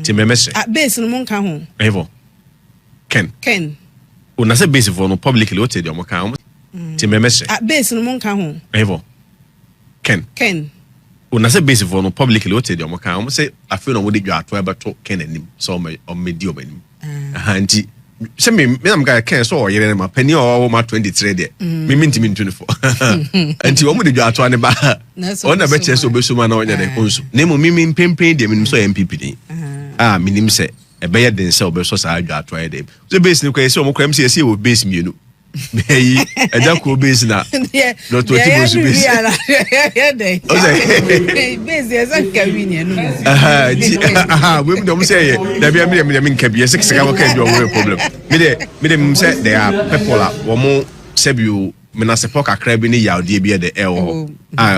Ti me message. Base no mon ka ho. Evo. Ken. Una say base for no publicly what dey o ka. Ti me message. Base no mon ka ho. Evo. Ken. Una say base for no publicly what dey o ka. O say afi no wo dey dwa ato e beto Ken anim. So o medi o banim. Anti say me am guy Ken so o yere ma penny o ma 23 there. Me ntimi 24. Anti o mo dey dwa ato ane ba. O na be che so be so ma na o nya dey konsu. Nemo me pempem dey me so NPP dey. Minim say e be den say obe so sa adwa ato dem so base ni kwa say o kwam say wo base mienu be eja ko base na no to ti go so base o say base is a kawini no we dem say da bia me nka bia six ka wo ka do problem me dem say they are people wo mo sebio me na support akra bi ni yawde bi de e wo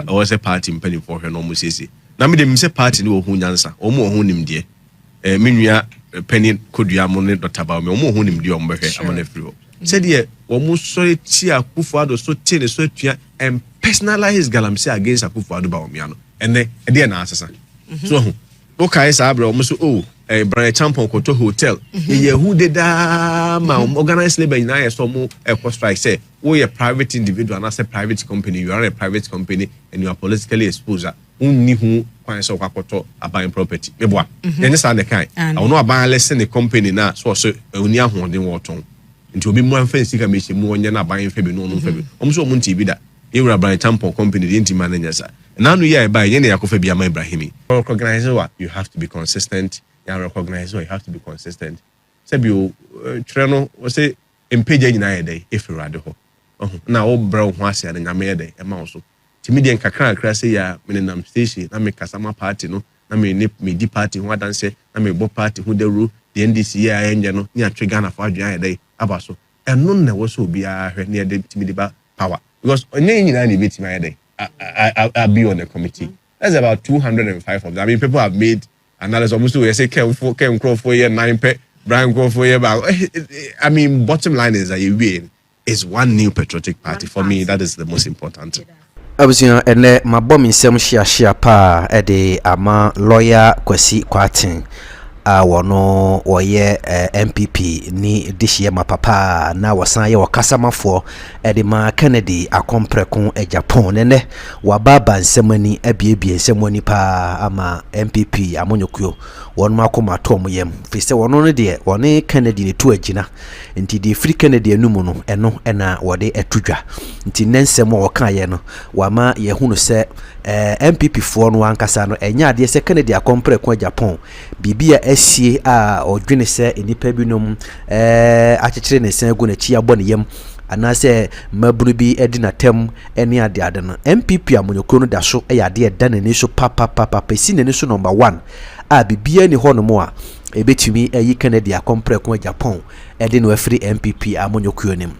o say party mpani for hwe no mo sesi na me dem say party ni wo hu nyansa o mo hu nim de menua penny kodua mo ne Dr. Bawumia o mo hu nim de o mbehwe amana firi ho said ye o mo sorry ti Akufo-Addo so te ne so atua and personalize galamsey against Akufo-Addo Bawumia no ene de na asesa so o kai sa abra o mo so Brian Champon ko to hotel ye hu de da ma organize labor na ye so mo e strike say we a private individual and as a private company you are a private company and you are politically exposed unni hu kwan so kwakoto aban property meboa ene sa de kai ono aban listen the company na so oni ahoden woton nti obi mu anfa sika mechi mu onye na aban fa bi no no fa bi omso mu nti bi da ewura Brian Champon company the nti manager sa na no ya ba ye na yakofa bi ama Ibrahimi recognize what you have to be consistent you recognize what you have to be consistent sabi o treno o say empeja nyina ye dey efirade ho na o bra ho ase ade nyame ye dey e ma so timidien kakra say ya menenam station na me kasama party no na me di party ho adanse na me bo party ho deru the NDC ya enje no ni atwe Ghana for adwan ya dey abaso eno na wo so obi a hwe na dey timidi ba power because onye nyina na betima ya dey I be on the committee. That's about 205 of them. I mean, people have made analysis almost to say Ken Crow for year 9 pe Brian Crow for year. I mean, bottom line is that you win is one new patriotic party. For me, that is the most important. Abusia ene mabom nsem hia pa de ama lawyer Kwesi Kwatin wono woye NPP ni dihie mapapa na wasan ye wakasamafo de ma Kennedy akompreko Agyapong ne wababa nsemani abiebie nsemani pa ama NPP amonyokuo wono akoma tom yem fise wono ne de woni Kennedy ne tu agina nti de free Kennedy anumu no eno na wode atudwa nti nensem wo kan ye no wama ye hunu se NPP fo no ankasa no enya ade se Kennedy akompreko Agyapong bibia asie a odwene se enipa binom akekere ne sen gu na chi abɔ ne yam anase maburu bi edina tem eni ade no NPP amonyokro no da so ade da na ni so papa si ne so number 1 a bibia ni hono mo a ebetumi ayi Kennedy akompreko Agyapong ede no afri NPP amonyokro nim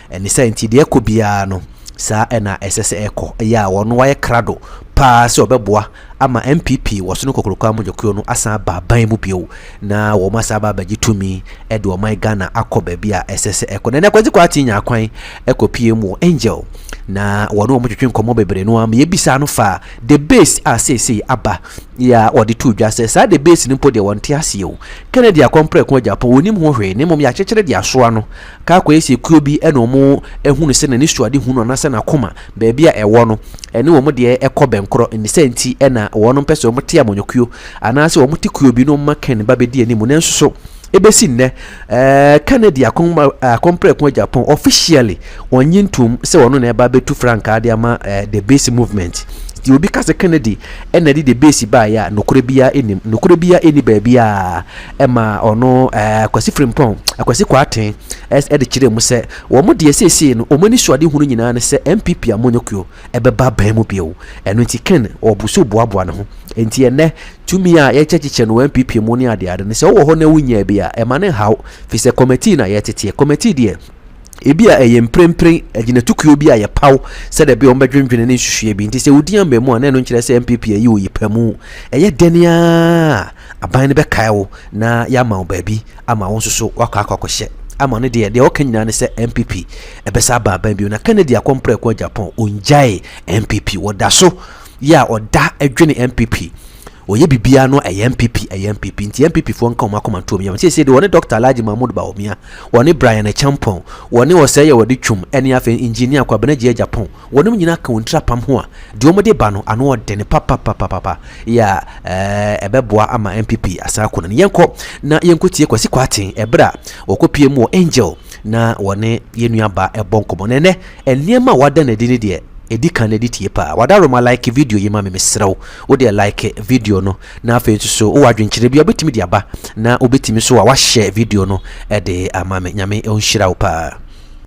eni se nti de ekobia no sa ena SS eko ya wono waye krado pa se obeboa ama NPP wosono kokoroko amonyokro no asa ba ban mu bio na wo masa ba bagitumi ede o my Ghana akoba bia SS eko na kwati kwati nya kwan eko PM Angel na wono mo twetwe nkomo bebre no am ye bisa no fa the base asese aba ya odi tu dwa se sa the base ni po de wonte ase o Kennedy akompreko Agyapong onim ho hwe ne mom ya chekere de asoa no ka kwa ese kuo bi eno mo ehunu se na ni suade hunu na se na koma ba bia ewo no ene wo mo de ekobenkro ni senti ena wono pese wo mte amonyokuo anase wo mte kuo bi no ma Ken ba bedi ani mu ne nso ebesi nne Kennedy akompreko Agyapong officially wonyintum se wono na eba betu franka ade ama the base movement di obi kase Kennedy ena di the base ba ya nokore bia eni ba bia ema ono Kwesi Frimpong Kwesi Kwatin de kire mu se wo mo de esese no omani suade hunu nyina ne se NPP amonyokuo ebeba ban mu bio eno nti Ken obuso boaboa ne ho enti ene tumi a ye chechiche no NPP mu ne ade ne se wo ho na wunya bia ema ne haw fi se committee na ye tete committee de ebia emprempren agina tukuo bi aye paw se de bi o mbedwendwene ne hwehwe bi nti se odian be mu a na no nkire se NPP ayi o yipamu eye denia aban ne be kaewo na ya ma obabi ama won soso wakakakɔhye ama ne de okanyina ne se NPP ebesa ba ban bi na Kennedy akompreko Agyapong onjae NPP woda so ya oda adwene NPP oye bibia no NPP nti NPP fo nka makoma to me say de woni Dr. Alhaji Mahmoud Bawumia woni Brian Agyapong woni oseye wodi twum ene afa engineer kwa bana Agyapong woni nyina ka wontra pam ho a de omode ba no ano ode ne papa ya ebeboa ama NPP asako na yenko na yenko tie kwasi kwaten ebra okopie mu Angel na woni yenua ba ebonkomo ne eniema wada na dini de edi kan edit ye pa wadaro ma like video yema me mesrew wo de like video no na afa so wo wadwenkyere bia obetimi de aba na obetimi so wa share video no de amame nyame onhyira wo pa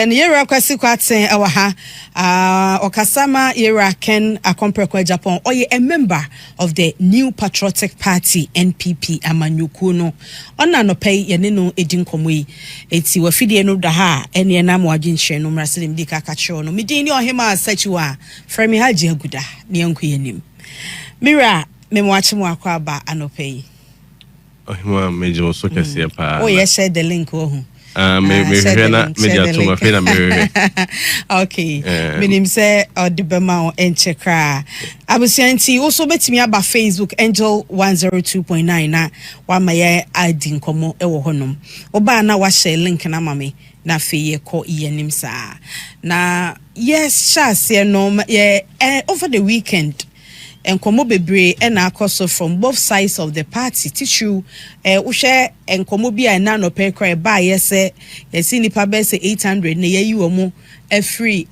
and yera kwasi kwaten awaha okasama yera ken akomprekwa Agyapong oye a member of the New Patriotic Party NPP amanyuku no ona no pay ye ne no edin komoi eti wafidie no da ha ene na mo adwenhye no mraselim di kaka cho no medin ni ohema sachiwa frame haji aguda ne yanku yenim mira memwache mo akwa ba anopay ohema mejo so kese pa o ye share the link ohu media to my friend okay minim say odibema en chekra Ashanti also betimi aba Facebook Angel 102.9 na wa maye adin komo ewo honom oba na wa share link na mame na feye ko yenim sa na yes chase no over the weekend and komo bebre na akoso from both sides of the party tissue uhwe enkomo bia na no pe kra ba yese yesi nipa be say 800 na yayi wo mu free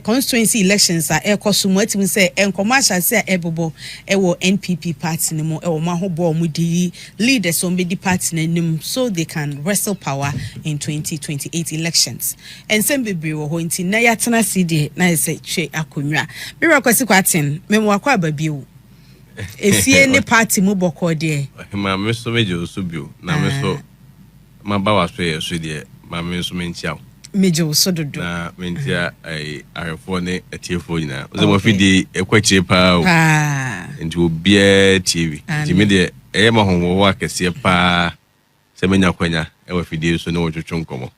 constituency elections a ekoso mu atim say enkomo ahase a ebobo ewo NPP party ne mu ewo mahobo mu di leaders on the party na nim so they can wrestle power in 2028 elections and sem bebre wo ho nti na yatena cd na yese twe akonwa bira kwasi kwaten memo akwa babiu efie ne party mu boko de ma me so meje so bio na me so ma ba wa so ye so de ma me so mentia meje so dodo na mentia ai arefo ne atiefo nyina o ze mo fidi ekwachi pa o nti obia tv nti me de e ma honwo wa kese pa se menya kwanya e wa fidi so ne wo twetwe nkomo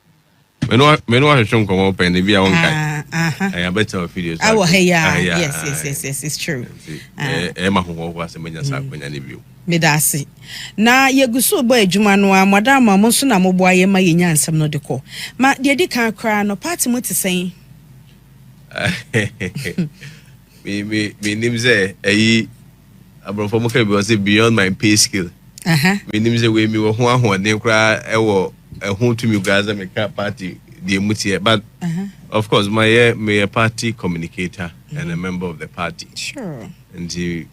menu wa twetwe nkomo pa ne bia won kai I bet our videos. Oh, yes, it's true. Emma who was a menya sa kwanya ne bio. Medasi. Na yeguso bo adwuma no a madam mo so na mo boa ye ma ye nyansam no de ko. Ma de di kan kra no party mo te sen. Me nim say ayi abrofo mo ka bi was beyond my pay skill. Me nim say we mi wo ho ahoden kra e wo ehun to me gaza me ka party the mutie but of course my party communicator and a member of the party sure and the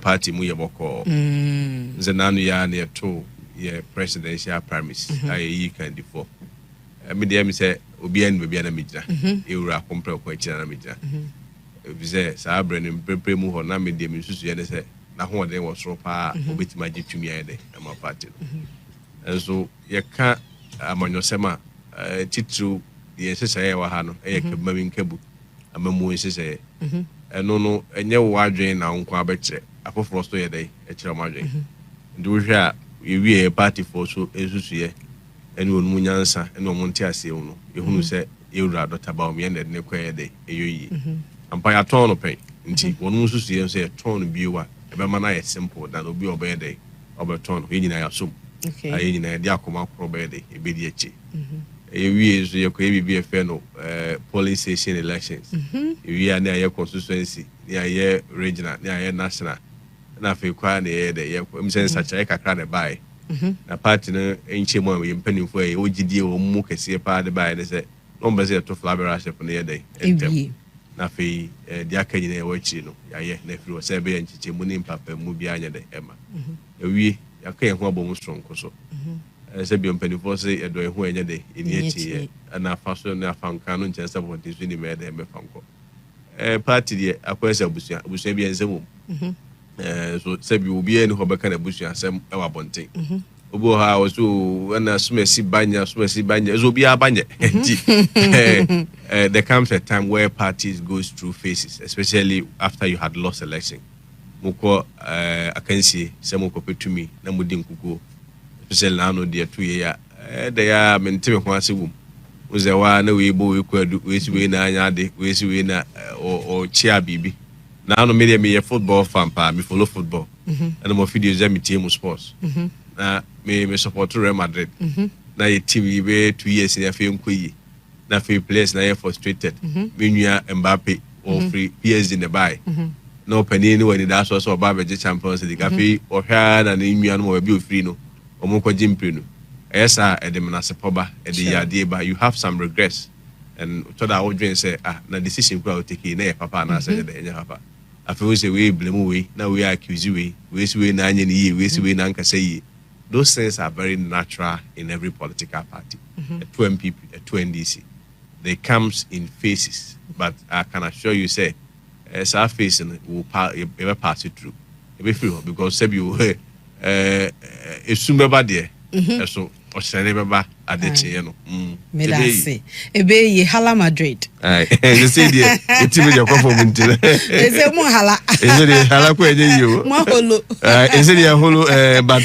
party mu yeboko nanu ya na to ye presidential premise ayi kan before me dey me say obi an be na mejira ewura kompre ko akira na mejira bi say sa brand prepare mu ho na me dey me susu ye ne say na ho den wo soro pa obetima gitumi ya dey na party and so ye ka amanyosema titru ye sese wa ha no e ke mami nkabu amamu sese eno no enye wo adwen na nko abekire afoforo so ye dai e kire mo adwen ndu hwa ye wie party for so esusu ye ene onu nyansa ene omo nti ase wo no ehunu se ewura Dr. Bawumia ne kwaye dai eyoyi ampa ya ton no pen nti wonu susu ye so ye ton biwa e be mana ye simple than obi obe dai obeton ye nyina ya som okay ayi nyina dia akoma probe dai e be di echi we so your KBB no polling station elections. We are near your constituency, near your regional, near your national. Na fe kwa na ye de ye ko msen sacha e kakra de bai. Na party no enche mo we mpani fo e ogidie o mu kese pa de bai ne se no mbe se to flaberaship no ye de. Na fe de akanyi na ye wachi no ya ye na firi o se be enchiche mu ni mpapa mu bia anya de ema. Ewie yakan ho abom stronko so. Se bi mpani fo se edo ehu enya de eni echi na faso na fanka no nche se bonti so ni me de me fanko. Party de akwese abusua bi ensemo. So se bi obi eni ho beka na abusua asem e wa bonten. Obo ha so na sumesi banya so obi abanye. There comes a time where parties goes through phases, especially after you had lost election. Moko akansi se moko petumi na mudi nkuko. Especially now no dia 2 year they are mentime ho asegum uze wa na we bo we kwadu we si we na anya de we si we na o chia bibi Now no media me a football fan pa me follow football. And mo videos me team sports. Na me support Real Madrid. Na your team you be 2 years in a film kwi. Na free players na you frustrated. Me nua Mbappe or free PSG in the buy. No penny no when that's also about the Champions League. Afi or here na ni nua no be free no. Omo ko jimpe no. Esa e de menase poba e de yade ba you have some regrets. And to that would say na decision ko take na papa na say de enya papa. Afi we say we blame we na we accuse we say na anya ni we say na nka say. Those things are very natural in every political party. A 2 NPP, a 2 NDC. They comes in phases, but I can assure you, say, as our face will pass it through. Because say you, it's soon about there. So, or say never at the chain. Medase, ebe ye hala Madrid. Aye, you see the it's your performance. Is it mo hala? Is it hala kwe you? Mo holo. Is it your holo? But.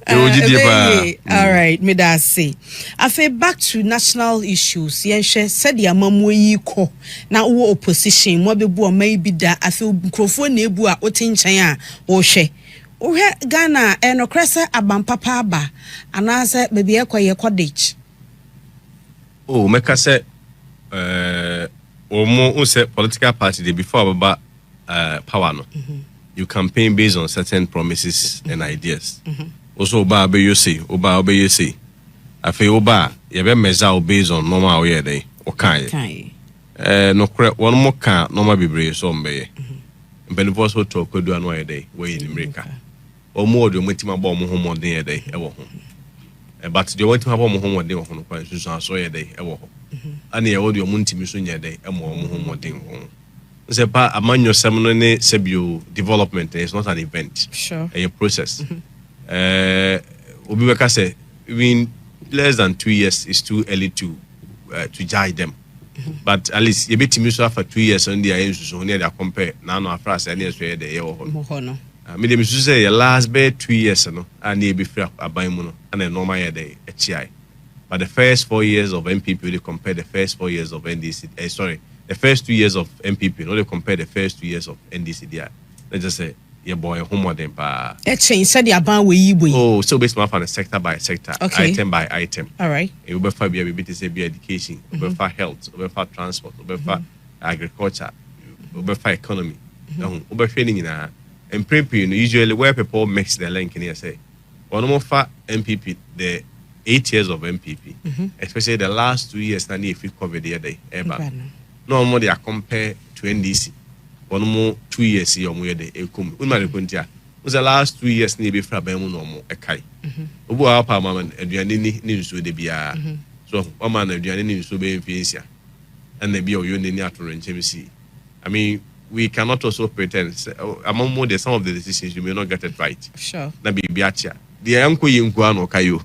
All right, Medase. I feel back to national issues. Yenshe said ya mamu yi ko na wo opposition mo be bu maybe da I feel microphone na ebu a otinchan a wo hwe. Wo hwe Ghana no krese abampapa aba anase be be ekoye cottage. Oh, meka say omo say political party dey before about power no. You campaign based on certain promises and ideas. Also oba be you say oba be you say afi oba ye be measure based on normal we dey o kan no kre one mo kan normal bibre so mbe mbenifo so to kodu anu ye dey we in America o mo odo metima ba mo ho modern ye dey e wo ho but the wetima ba mo ho modern wo ho no kwa susu so ye dey e wo ho ani ye odo mo ntimi so nya dey e mo ho modern ho se pa amanyo semno ne sebio development is not an event, sure, a process. Obi weka say even less than 2 years is too early to judge them. But at least you betimi so after 2 years on the so near they compare now no after say near so the year ho no. Me dem so say last be 2 years no and e be free aban mu no and a normal year dey HI. But the first 4 years of NPP they compare the first 4 years of NDC the first 2 years of NPP, no, they compare the first 2 years of NDC there. Let's just say, yeah, boy, home them pa. Said you about we. Oh, so based on a sector by sector, okay, item by item. All right. You will find be say be education, you will find health, you will find transport, you will find agriculture, you will find economy. You will find in a NPP. Usually, where people mix the link in here say, one more for NPP the 8 years of NPP, especially the last 2 years, na if you cover the day ever. No more they are compared to NDC. One more 2 years here, more the ekum. Unmaripuntia was the last 2 years near before Bemu no more a kai. Ubu our parliament, and you needs to be a so one man and you needs to be in Fincia and the be union natural and Chemisi. I mean, we cannot also pretend among more some of the decisions you may not get it right. Sure. Nabi Biacha. The uncle in Guano Kayo.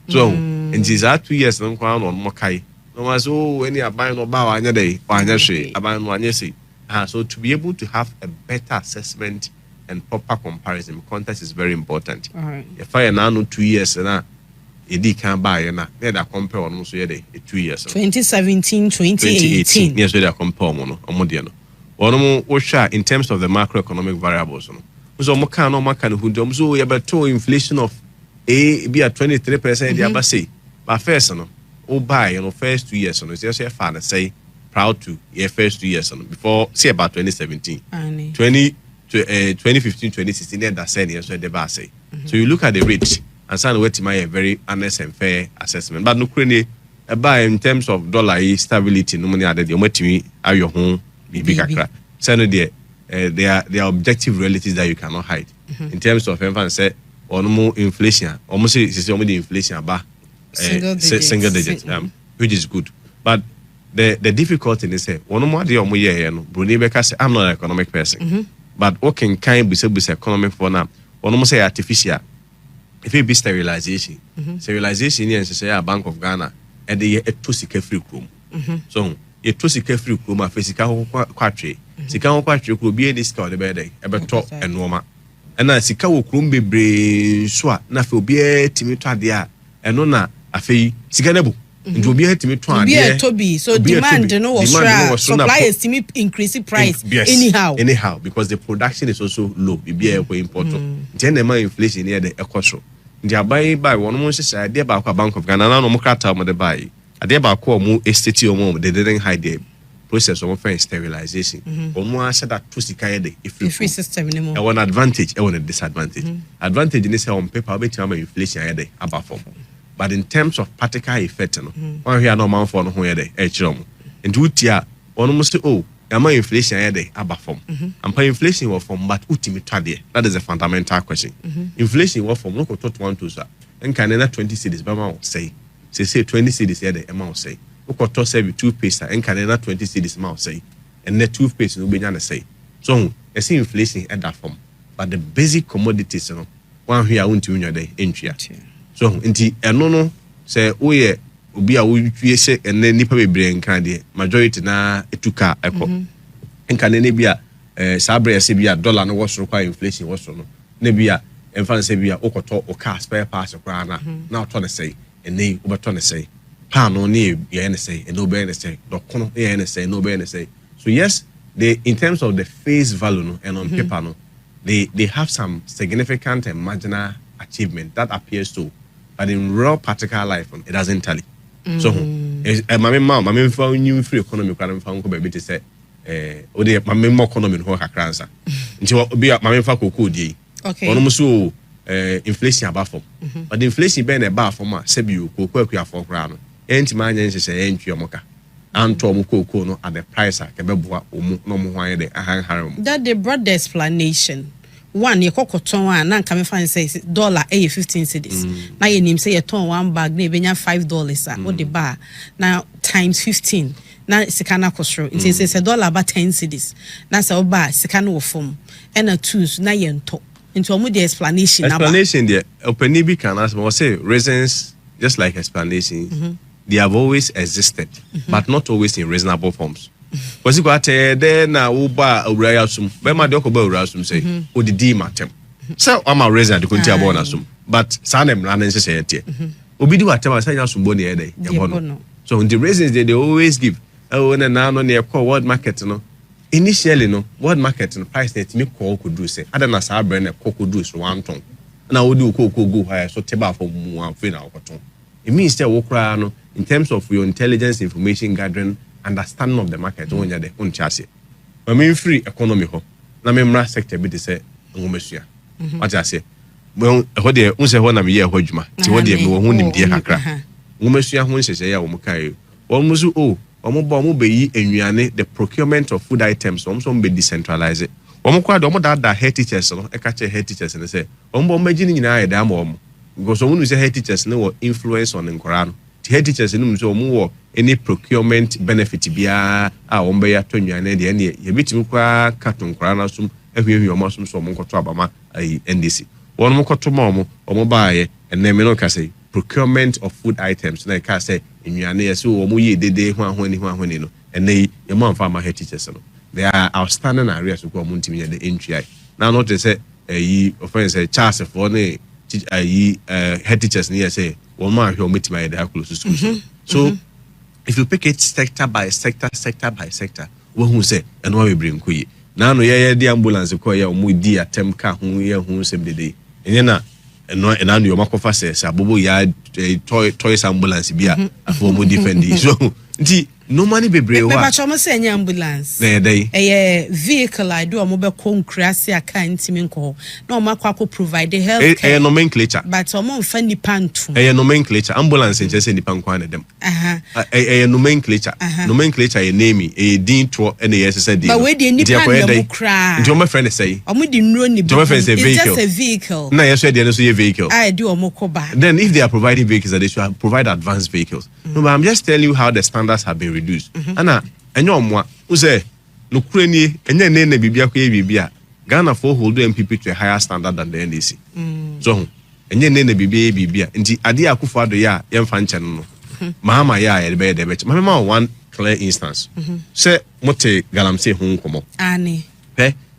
So, and these are 2 years on Guano on Mokai. No matter when you are buying or buy any day, or about one year. So to be able to have a better assessment and proper comparison, context is very important. Right. If I now 2 years and you can't buy and then I compare almost 2 years. 2017, 2018. Yes, we are compare mono or modiano. One more share in terms of the macroeconomic variables. So Mokano who don't so you about inflation of a be at 23%. The say, but first no. Buy first 2 years on it's just a fan say proud to your first 2 years on before say about 2017 2015 2016 that said yes so the say so you look at the rate and sign what my a very honest and fair assessment but no currently buy in terms of dollar stability no money added you met me are your home be kakra so no they are objective realities that you cannot hide in terms of emphasis say or no more inflation almost is only inflation about single digit, which is good. But the difficulty is that one more day Bruni Beka say I'm not an economic person. But what can be said with economic for now? One more say artificial. If it be sterilization, sterilization is say a Bank of Ghana and they a two free room. So a two free room a physical quatre. Sika quatre could be any scout the bed about top and normal. And I sika will room be brain swa na feel be timid there and no na afei sika nebu nti obi hetimi to ade obi tobi so demand no was supply estimate increase price anyhow because the production is also low bibi e ko import nti na ma inflation here the ekoso nti abai buy one mo hye ade ba kwa Bank of Ghana na no mo krata mo de buy ade ba kwa mo estate mo they didn't hide the process of sterilization omo ase that to sika here the free system ni mo e one advantage e one disadvantage advantage ni say on paper we tell inflation here the above form. But in terms of practical effect, one here no man for no here the HM. And utia almost say, oh, am inflation here the above form. And by inflation was from but ultimate there. That is a fundamental question. Inflation was from local to 1 2 sir. And can 20 cities by amount say 20 cities here the amount say. Local to say 2 pace and can 20 cities amount say. And net 2 pace no be say. So I see inflation at that form. But the basic commodities, you know, one here won't win your day entry. So nti eno no say woye obi a wo twie se ene nipa bebre nkan de majority na etuka eko nkan ne bia sabre se bia dollar no wosoro kwa inflation wosoro no ne bia emfa se bia okoto o car spare parts kwa na oto ne sei ene obeto ne sei pa no ne ye ne sei ene obe ne sei dokono ye ne sei no obe ne sei. So yes, they in terms of the face value no and on paper no they have some significant and marginal achievement that appears to. But in real practical life, it doesn't tally. So, my mom, found new free economy. I found baby to say, my more economy in her cancer. Until be my main faculty could okay. Almost inflation above form. But the inflation being a bar for my Sebu, Coquia for ground. Ain't my name is a entry mocha. And Tom Coco no at the price I can be no more that they brought the explanation. One, your cocoton one, nan come find say $15 cedis. Now you name say a ton one bag, maybe $5 what the bar now times 15. Now Sikana Costro, it is $1 about 10 cedis. Now so bar Sikano form and a twos now you top into a the explanation. Explanation there, Openibi can ask more say reasons just like explanation. They have always existed, but not always in reasonable forms. Was it got there now? Uba Urayasum, Bema Dokoba Urasum say, O the D matem. So I'm a reason to continue bonasum, but Sanem Lanen society. Obidu atema say Yasum Boni Ede, Yabono. So the reasons they always give, oh, and now on the world market, no. Initially, no, world market and price that me call could do say, I don't know, I brand a cocoa do so 1 ton. Now we do cocoa go higher, so teba for 1 fin out ton. It means that no, in terms of your intelligence, information gathering, understanding of the market when you're the own chassis. I mean free economy ho. Na memra sector be say ngomesua. What I say? Well, ho de unse ho na me ye hodwuma. Ti ho de me wo hu nim de kakra. Ngomesua ho nhese ya wo mkai. Wo musu omo be yi enwiane the procurement of food items so be decentralize. Wo kwa de omo da head teachers no e ka che head teachers ne say omo magi ni nyina ya da ma omo. Because omo say head teachers no influence on nkora no. Head teachers no so omo any procurement benefit bia a ombe ya tonwane de ne ye bitimi kwa katon kwara na sum ehwe omo sum so omo koto abama ai NDC won mo koto ma omo baaye enne me no ka say procurement of food items na ka say enwane ye so omo ye dede ho ahoni no enne ye mo amfa ma head teachers no they are outstanding areas ko omo ntimi ye the entry na no to say offense Charles for ne head teachers ne say one man who meet my close school. So if you pick it sector by sector, what who say and what we bring kuyi. Now no yeah the ambulance ko ya omu di atem ka hu ye hu sem de. Enya na and now your makofa says abobo ya toys ambulance bia afo mu defend. So nti no money be brave. But you must say ambulance. A vehicle I do a mobile concrasi aka ntimi nko. No makwa provide the health care. Nomenclature. But omo mfa nipa ntu. Nomenclature ambulance nche say nipa nkwa na dem. Nomenclature. Nomenclature a name a din to na yes say dey. But we dey nipa na kra. Nti omo friend say. Omo di nro ni. It's just a vehicle. Na yes say dey no so a vehicle. I do omo koba. Then if they are providing vehicles they should provide advanced vehicles. No, but I'm just telling you how the standards have been reduced. Ana enyo mwa use no kure ni enye ne bibia ko ye bibia Ghana for hold NPP to a higher standard than the NDC. So enye ne bibia nti ade akufo ado ya yemfa nche no mahama ya ye be de be mama one clear instance say mote galamsey hu nkomo ani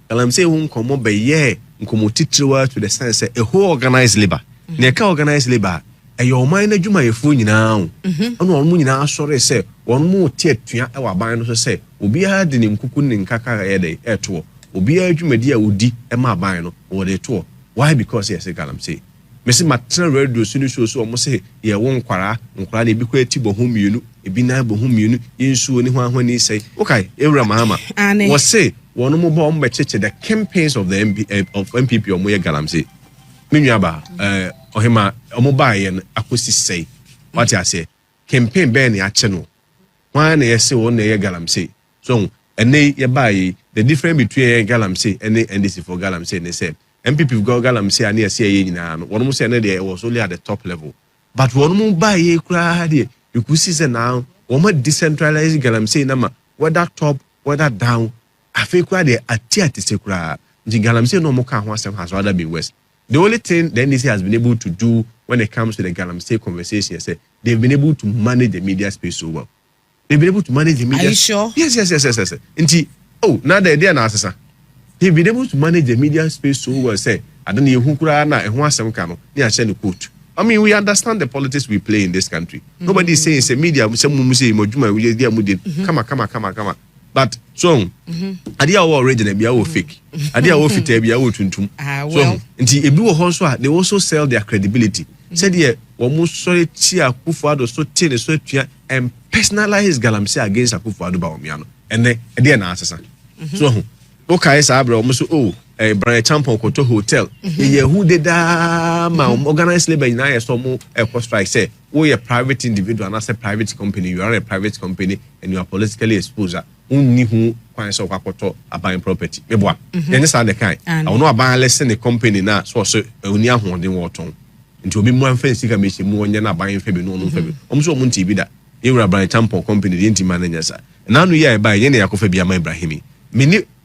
galamsey hu nkomo be ye nkomo titiriwa to the sense a whole organized labor ne ka organized labor e your mind adwuma yefu nyina o ono ono nyina sɔre sɛ wɔn mu tie atua e wa ban no so sɛ obiara de ne nkuku ne nkaka yɛ de ɛto obiara adwumadi a odi e ma ban no wɔ de to why because yes galamsey mesi matena radio sunu so omo se ye wo nkwara na ebi kwa ati bohu mienu ebi na bohu mienu yensuo ni ho ahwani sei okay ewura mahama wo se wono mo bo mo cheche the campaigns of the NPP omo ye galamsey menua ba ohema omo ba ye akosi sei what you say campaign be na ache no wan na ye se wo na ye galamsey so ene ye ba yi the difference between galamsey and NDC for galamsey ne say MPP go galamsey ani ase ye nyina no wono mo say na dey was only at the top level but wono mo ba ye kura dey you could see say now womo decentralized galamsey na ma whether top whether down afi kura dey ati se kura nji galamsey no mo ka ho asem has rather been worse. The only thing the NDC has been able to do when it comes to the galamsey conversation is they've been able to manage the media space so well. They've been able to manage the media. Are you sure? Yes. Nti now the idea na asesa they've been able to manage the media space so well. Say, I don't know who kura na ehun asem ka no ni ahye no quote. I mean, we understand the politics we play in this country. Nobody is saying say media say moduma we dey amudi. Come. But so, ade a wo original bia wo fake. Ade a wo fita bia wo tuntum. So, nti ebi wo ho so they also sell their credibility. Say there wo mo sorry ti Akufo-Addo so tie ne so atua and personalize galamsey against Akufo-Addo Bawumia no. Ene ade na asesa. So, okay, say abra wo so Brian Champon Koto Hotel. Ye who did ma organized labor in I so mo strike say we a private individual and as a private company, you are a private company and you are politically exposed. Unni who kwan so kwakoto aban property. Meboa. Then say the kind. I know aban listen the company na so oni ahoden woton. Nti obi mu anfa sika me hye mu onye na aban fa bi no no fa bi. Omso omu nti bi da. Ewura Brian Champon company the inti manager sa. Na no ye ba ye na yakofa bi ama Ibrahimi.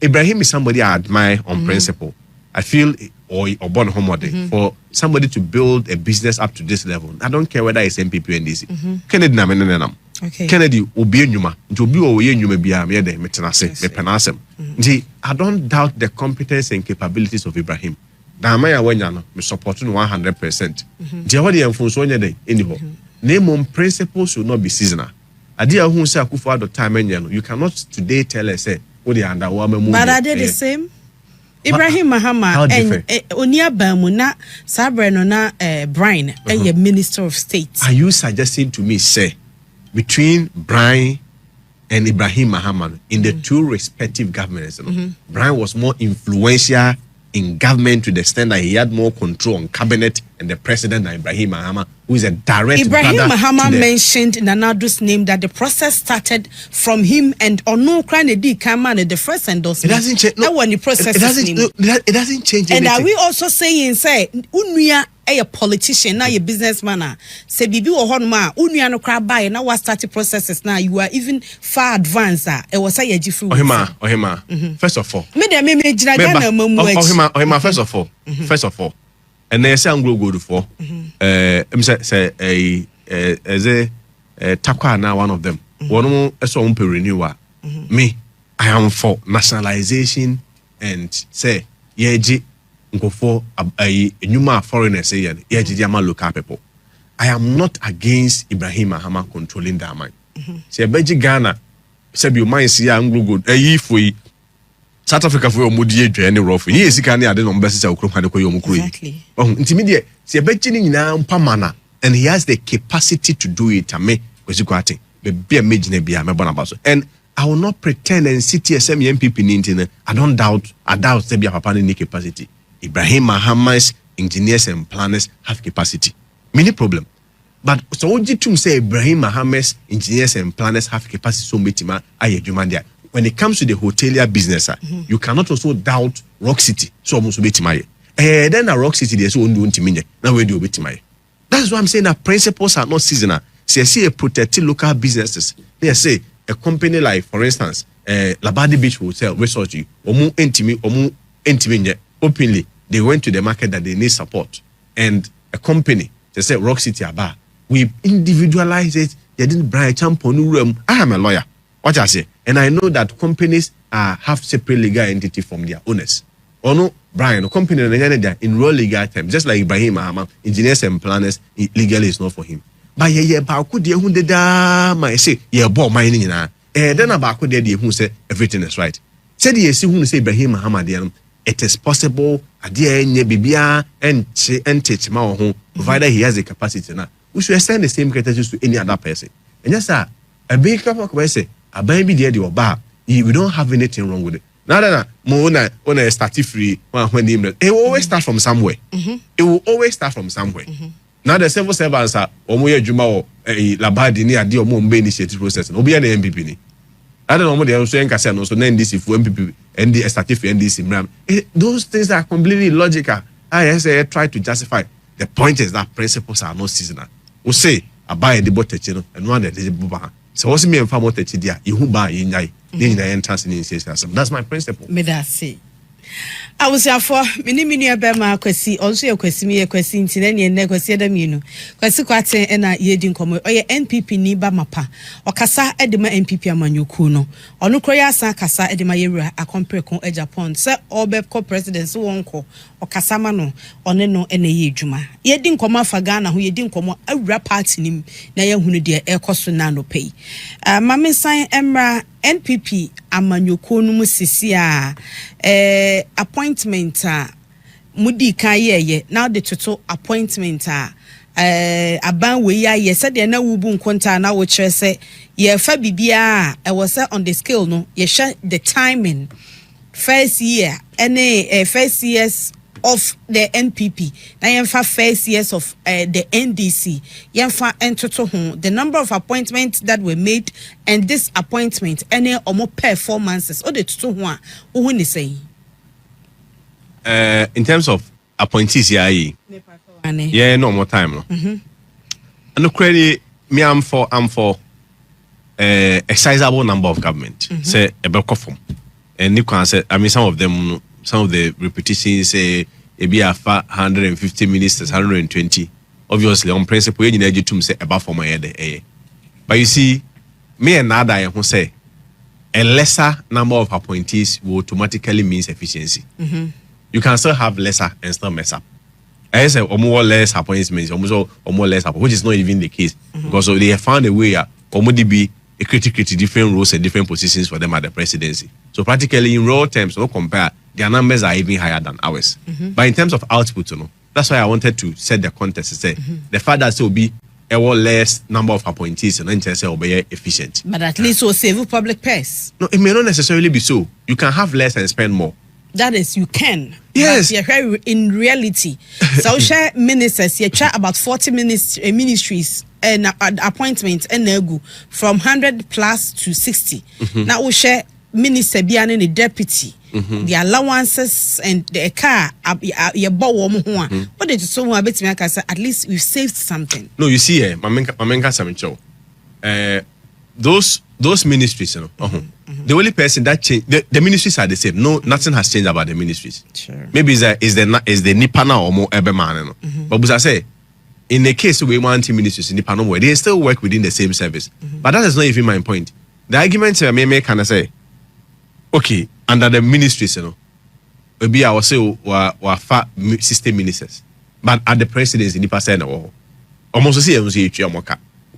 Ibrahim is somebody I admire on principle. I feel or born homode for somebody to build a business up to this level. I don't care whether it's NPP or NDC. Kennedy na menenam. Okay. Kennedy obi enyuma. Nti obi o ye enyuma bia me de metenase me penasem. Nti I don't doubt the competence and capabilities of Ibrahim. Da maya wanya no me support no 100%. Nti what the enfonso nya dey anyhow. Name on principles should not be seasonal. Ade a hu say Akufo-Addo time enya no. You cannot today tell us say but are they the same? Ibrahim Mahama and Onia Bamuna Sabreno na Brian a Minister of State. Are you suggesting to me, say, between Brian and Ibrahim Mahama in the two respective governments, Brian was more influential in government to the extent that he had more control on cabinet and the president than Ibrahim Mahama, who is a direct Ibrahim Mahama mentioned Nanado's name that the process started from him and Onu Kranedi Kaman the first endorsement. It doesn't change. No, when the process it doesn't change anything. And are we also saying, say, Unuya a politician, now a businessman, say Bibi or Honma, Unuya no crab by now what started processes now you are even far advanced. It was a jiffy. Ohima. First of all. First of all. And they say I'm go for say Takwa now one of them. One so renewer. Me, I am for nationalization and say yeji go for a new foreigners say yeji local people. I am not against Ibrahim Mahama controlling that mind. Say beji Ghana say you mind see am go for South Africa for mudi edwa ne rough. Ye sika ne ade no mbese okro kan ko yom kro yi. Nti me de se bechi ni nyina mpamana and he has the capacity to do it ame kwesi kwate. Be bia megina bia me bona baso. And I will not pretend and sit here say me MPP ni nti I doubt say bia papa ni capacity. Ibrahim Mahama's engineers and planners have capacity. Many problem. But so ojitum say Ibrahim Mahama's engineers and planners have capacity so metima ayedwuma dia. When it comes to the hotelier business, you cannot also doubt Rock City. So almost betimaye. Then a Rock City there's only one timinye. Now we do betimaye. That's why I'm saying that principles are not seasonal. See a protected local businesses. They say a company like, for instance, Labadi Beach Hotel, research omu entiminye openly. They went to the market that they need support, and a company they say Rock City Aba. We individualize it. They didn't buy champon. I am a lawyer. What I say. And I know that companies have separate legal entity from their owners. Or no, Brian, company in raw legal terms, just like Ibrahim Ahama, engineers and planners, legally is not for him. But yeah, Baku dear who did my say, yeah, bought mining in then about dear who say everything is right. Said yes, who say Ibrahim Ahmad, it is possible, a dear Bibia and teach my home, provided he has the capacity now. We should extend the same criteria to any other person. And yes, sir, a big couple of say, a baby dear your bar, we don't have anything wrong with it. Now, when I start free, when it will always start from somewhere. It will always start from somewhere. Now, the civil servants are Omoya Juma Labadi near the Omumbe initiative process. No be an MPP. I don't know what they are saying. Cassano, so then this if MPP and the stative and this those things are completely illogical. I say try to justify. The point is that principles are not seasonal. We say I buy the bottle and one that is buba. So what's me and family techidia? You buy in entrance in system. That's my principle. Me that say. I was for many abema kwesi also your kwesi me kwesi intine ne kwesi adam you kwesi kwate na yedin komo oye NPP ni ba mapa okasa edema NPP amanyoku no onu kroya asa kasa edema yewura akomprekon Agyapong se obeko president so wonko okasa ma no one no ene ye adwuma yedin komo afa Ghana ho yedin komo awura party nim na ye hunu de ekoso na no pay mame san emra NPP amanyoku no musisi a appointment mudi kaye now the total appointment aban we ye said de na wubu nkonta na wo kire se ye fa bibia e was on the scale no ye share the timing first year any first years of the NPP na ye fa first years of the NDC ye fa entoto ho the number of appointments that were made and this appointment any omo performances o de toto ho a wo ni say in terms of appointees, yeah, no more time. No, and no credit. Me, I'm for a sizable number of government. Say a block of them, and you can say. I mean, some of them, some of the repetitions say it be a 150 ministers, 120. Obviously, on principle, you need to say above for my head. But you see, me and Nada, who say a lesser number of appointees will automatically means efficiency. You can still have lesser and still mess up. I say more less appointments, almost or more less, which is not even the case because they have found a way to be a critical different roles and different positions for them at the presidency. So practically in raw terms, no compare, their numbers are even higher than ours. But in terms of output, that's why I wanted to set the context. Say the fact that will be a less number of appointees and then say will be efficient. But at least will save public purse. No, it may not necessarily be so. You can have less and spend more. That is, you can. Yes. But in reality, social ministers, you try about 40 ministries and appointments and nego from 100 plus to 60. Now we share minister being the deputy, the allowances and the car. You bought one more. But it's so much better. I say at least we've saved something. No, you see, Mamenka Samicho, those ministries, the only person that changed the ministries are the same. No, nothing has changed about the ministries. Sure. Maybe is the Nipana or more Eberman. But I say, in the case we want ministries in Nipana where they still work within the same service. But that is not even my point. The argument I may make can I say, okay, under the ministries, maybe I will say we far system ministers, but at the presidency, Nipa say no, almost see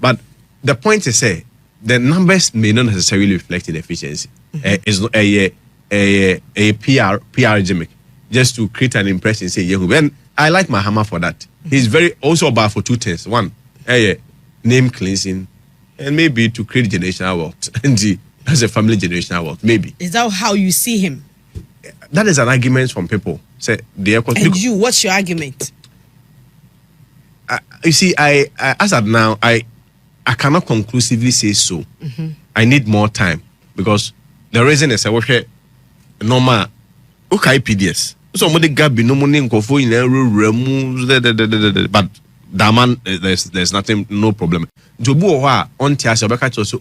but the point is say. The numbers may not necessarily reflect in efficiency. It's not a PR gimmick just to create an impression. Say, and I like Mahama for that. He's very also bad for two things. One, name cleansing, and maybe to create generational wealth. And as a family generational wealth, maybe. Is that how you see him? That is an argument from people. Say and you, what's your argument? You see, I as of now, I cannot conclusively say so. I need more time because the reason is I work normal. Okay, PDS. So I'm gap be no money in Kofo in but Daman there's nothing, no problem. Jobu wa on Tiasa Baka also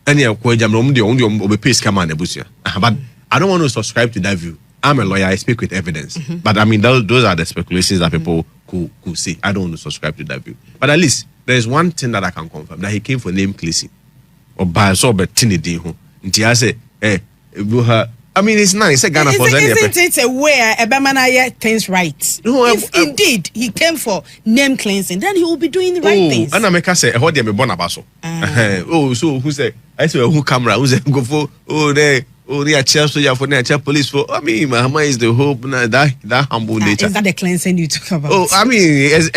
any Kwajam the only pay scam and Busia. But I don't want to subscribe to that view. I'm a lawyer, I speak with evidence. But I mean those are the speculations that people could say. I don't want to subscribe to that view. But at least there's one thing that I can confirm that he came for name cleansing or by so but tinny ho. Nti I say I mean, it's nice. Ghana for isn't it a way Ebemanaya things right? No, if indeed he came for name cleansing, then he will be doing the right things. And I make us say, "How do you born abaso?" Oh, so who say? I say, "Who camera? Who say go for? Oh, they are Chelsea for the police for." I mean, Mahama is the hope that humble nature. Is that the cleansing you talk about? Oh, I mean, it's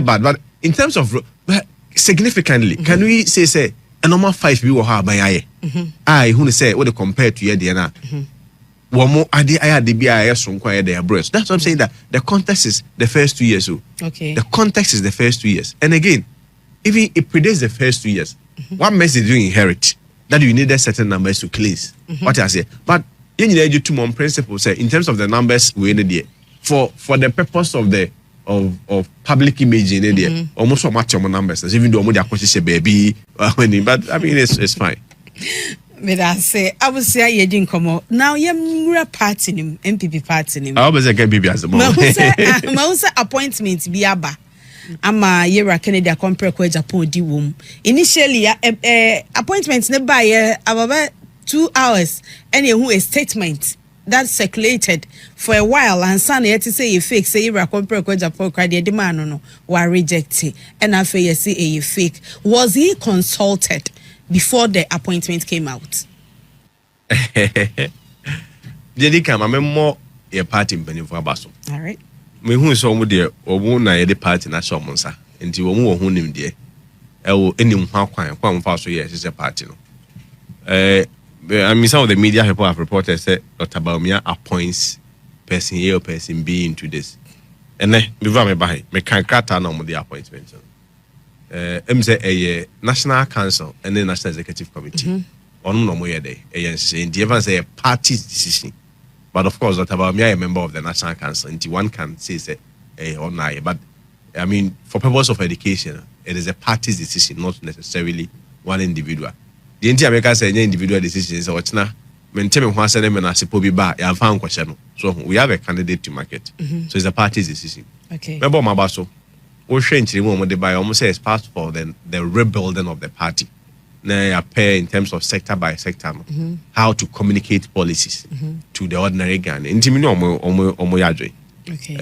bad, but in terms of significantly, can we say a normal 5 people have by I who say what they compare to your DNA. One more idea the BIS from quite their breast. That's what I'm saying, that the context is the first 2 years. Okay. The context is the first 2 years. And again, even it predates the first 2 years. What message do you inherit? That you needed certain numbers to cleanse. What I say. But you need to two more principles say in terms of the numbers we need there. For the purpose of the of public image in there, almost so much more numbers. Even though they are say baby, but I mean it's fine. But I say, I would say you didn't come out. Now you're party him, NPP party him. I always get NPP as a mom. Mausa appointment be aba. Ama yera Canada compare kwa Agyapong di wom. Initially, appointments ne buy about 2 hours. And you a statement that circulated for a while, and son yet to say you fake, say you compare kwa Agyapong credit demand no were rejected. And I say you say you fake. Was he consulted before the appointment came out? Jadi come, I'm more a party in for Abaso. All right. Me who is some dear or won I the party na show monsa. Until one more who named dear. I will any one fast yes, it's a party. I mean, some of the media people have reported said Dr. Bawumia appoints person A or person B into this. And then before me buy me can cut down on the appointment. Say a National Council and the National Executive Committee. On no more day. And the event say a party's decision. But of course, Dr. Bawumia, a member of the National Council, and one can say or not. But I mean, for purpose of education, it is a party's decision, not necessarily one individual. The America say any individual decisions or now maintain one send them and I bar. I found question. So we have a candidate to market. So it's a party's decision. Okay. Remember my basso. We change the moment they buy almost say it's part for the rebuilding of the party. Now appear in terms of sector by sector, how to communicate policies to the ordinary Ghanaian. Intimino omo yadwe. Okay.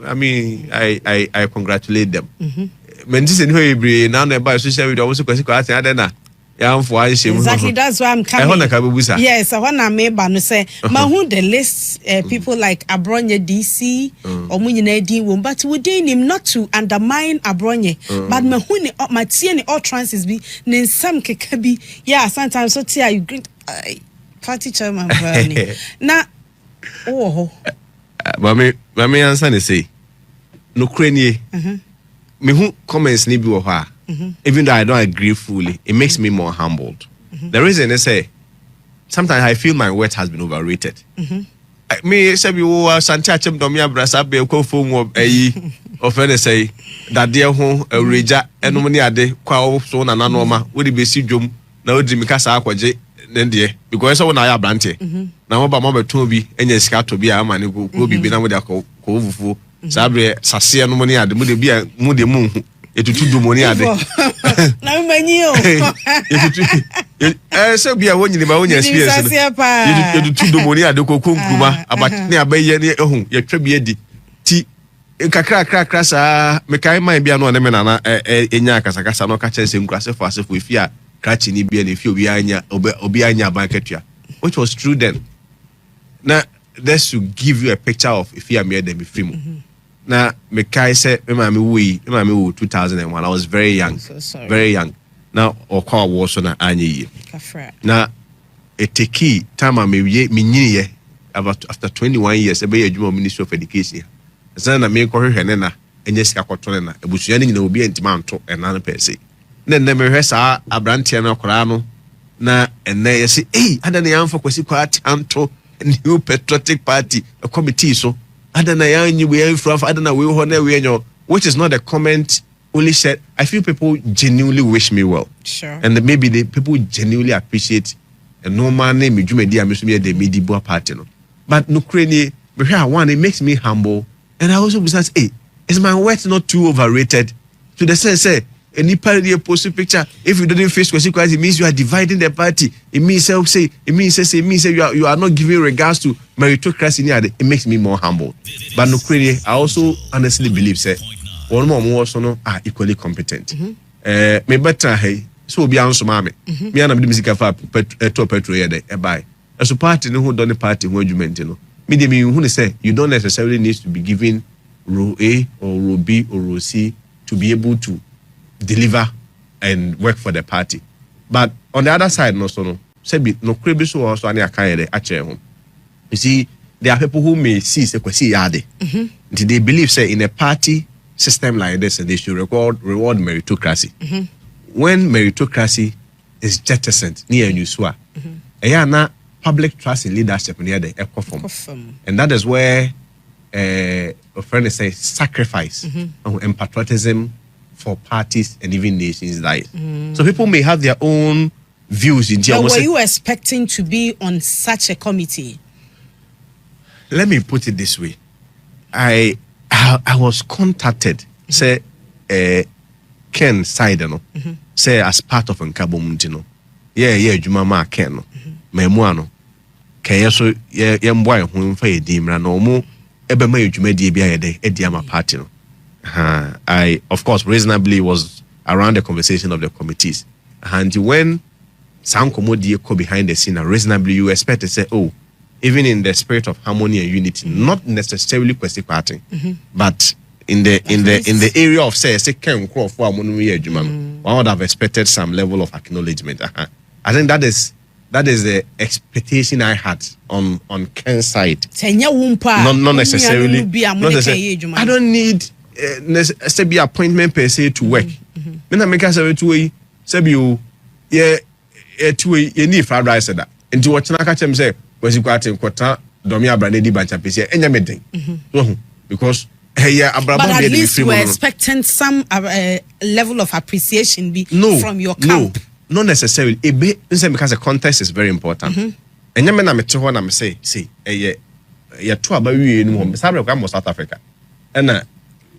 I mean, I congratulate them. Men this anyway, now they buy social media also because I don't know. Exactly, that's why I'm coming. Yes, I want to make no say. Mahu the list people like Abronye DC or Munyine D wom, but within him not to undermine Abronye. But Mahuni my TN all trances be nin some kekabi. Yeah, sometimes so tia you greet party chairman. Now, oh, Mami answer say no crane. Me who comments ni bi wo ha. Even though I don't agree fully, it makes me more humbled. The reason is say sometimes I feel my worth has been overrated. Me say you Ashanti achem domia brasa be ko phone offend say that dear ho reja eno ni ade kwa so na nanoma we be si dwom na odi mi kasa akwaje ne because so na ya brante na mo ba mo beton bi enya sika to bi ama ne ko bi na mo de ko vufu sabre sase no mo ni ade mo de bi mo de mu etutu do money ade na manyi o so bia wonyi ba wonya experience etutu do money ade ko konkruma abati abaye ne ehun ye twa bia di ti kakra sa me kai man bia no ne me nana enya akasakasa no ka chense nkurase fo asefo efia krachi ni bia ne fi obi anya ban ketua, which was true then. Now that's to give you a picture of efia me dem free. Now, Mekai said, "We 2001. I was very young, so very young. Now, or call was on an now, a teki time I may after 21 years, a Ministry of Education. Then I make her Henena and Jessica Cottonena, a Bushiani will be antimanto and another person. Then the Meresa, a Brantiano Corano. Now, and they say, hey, I don't know for Quasiquat Anto, a new patriotic party, a committee so. I don't know which is not a comment only said. I feel people genuinely wish me well. Sure. And maybe the people genuinely appreciate a normal name, the Mediboa party. But no crane, one, it makes me humble. And I also besides, hey, is my worth not too overrated? To the sense, say, any party a post picture. If you don't face consequences, it means you are dividing the party. It means you are not giving regards to meritocracy. It makes me more humble. But no, I also honestly believe say one more also are equally competent. Me better hey. So be answer mama. Me and the music for petrol here there. Buy. As a party no who done the party who you maintain. Me de me who say you don't necessarily need to be given row A or row B or row C to be able to deliver and work for the party. But on the other side, no, say no crebi so also any akanye ache home. You see, there are people who may see say kwesi yade. They believe say in a party system like this, they should reward meritocracy. When meritocracy is jettisoned near Nuswa, na public trust in leadership near the echo form. And that is where a friend says sacrifice and patriotism for parties and even nations died. So people may have their own views in But were you expecting to be on such a committee? Let me put it this way. I was contacted, say Ken side no, say as part of Nkabo Muntino. Yeah, Jumama Ken no. Memuano. Kaya so yemboy hu fa edimra no mu ebema edwumadi bia yede ediama party no. I of course reasonably was around the conversation of the committees. And when some commodity go behind the scene, reasonably you expect to say, oh, even in the spirit of harmony and unity, not necessarily question party, but in the area of say one would have expected some level of acknowledgement. I think that is the expectation I had on Ken's side. Not necessarily. I don't need be appointment per se to work. Me na make us to say you you need fried rice that. Into what na catch him say was you got in quota domia branded bancha pc enya medin. Because but at least we're expecting some level of appreciation from your camp. No, not necessarily. Because the context is very important. And you me to na me say two about you in South Africa. And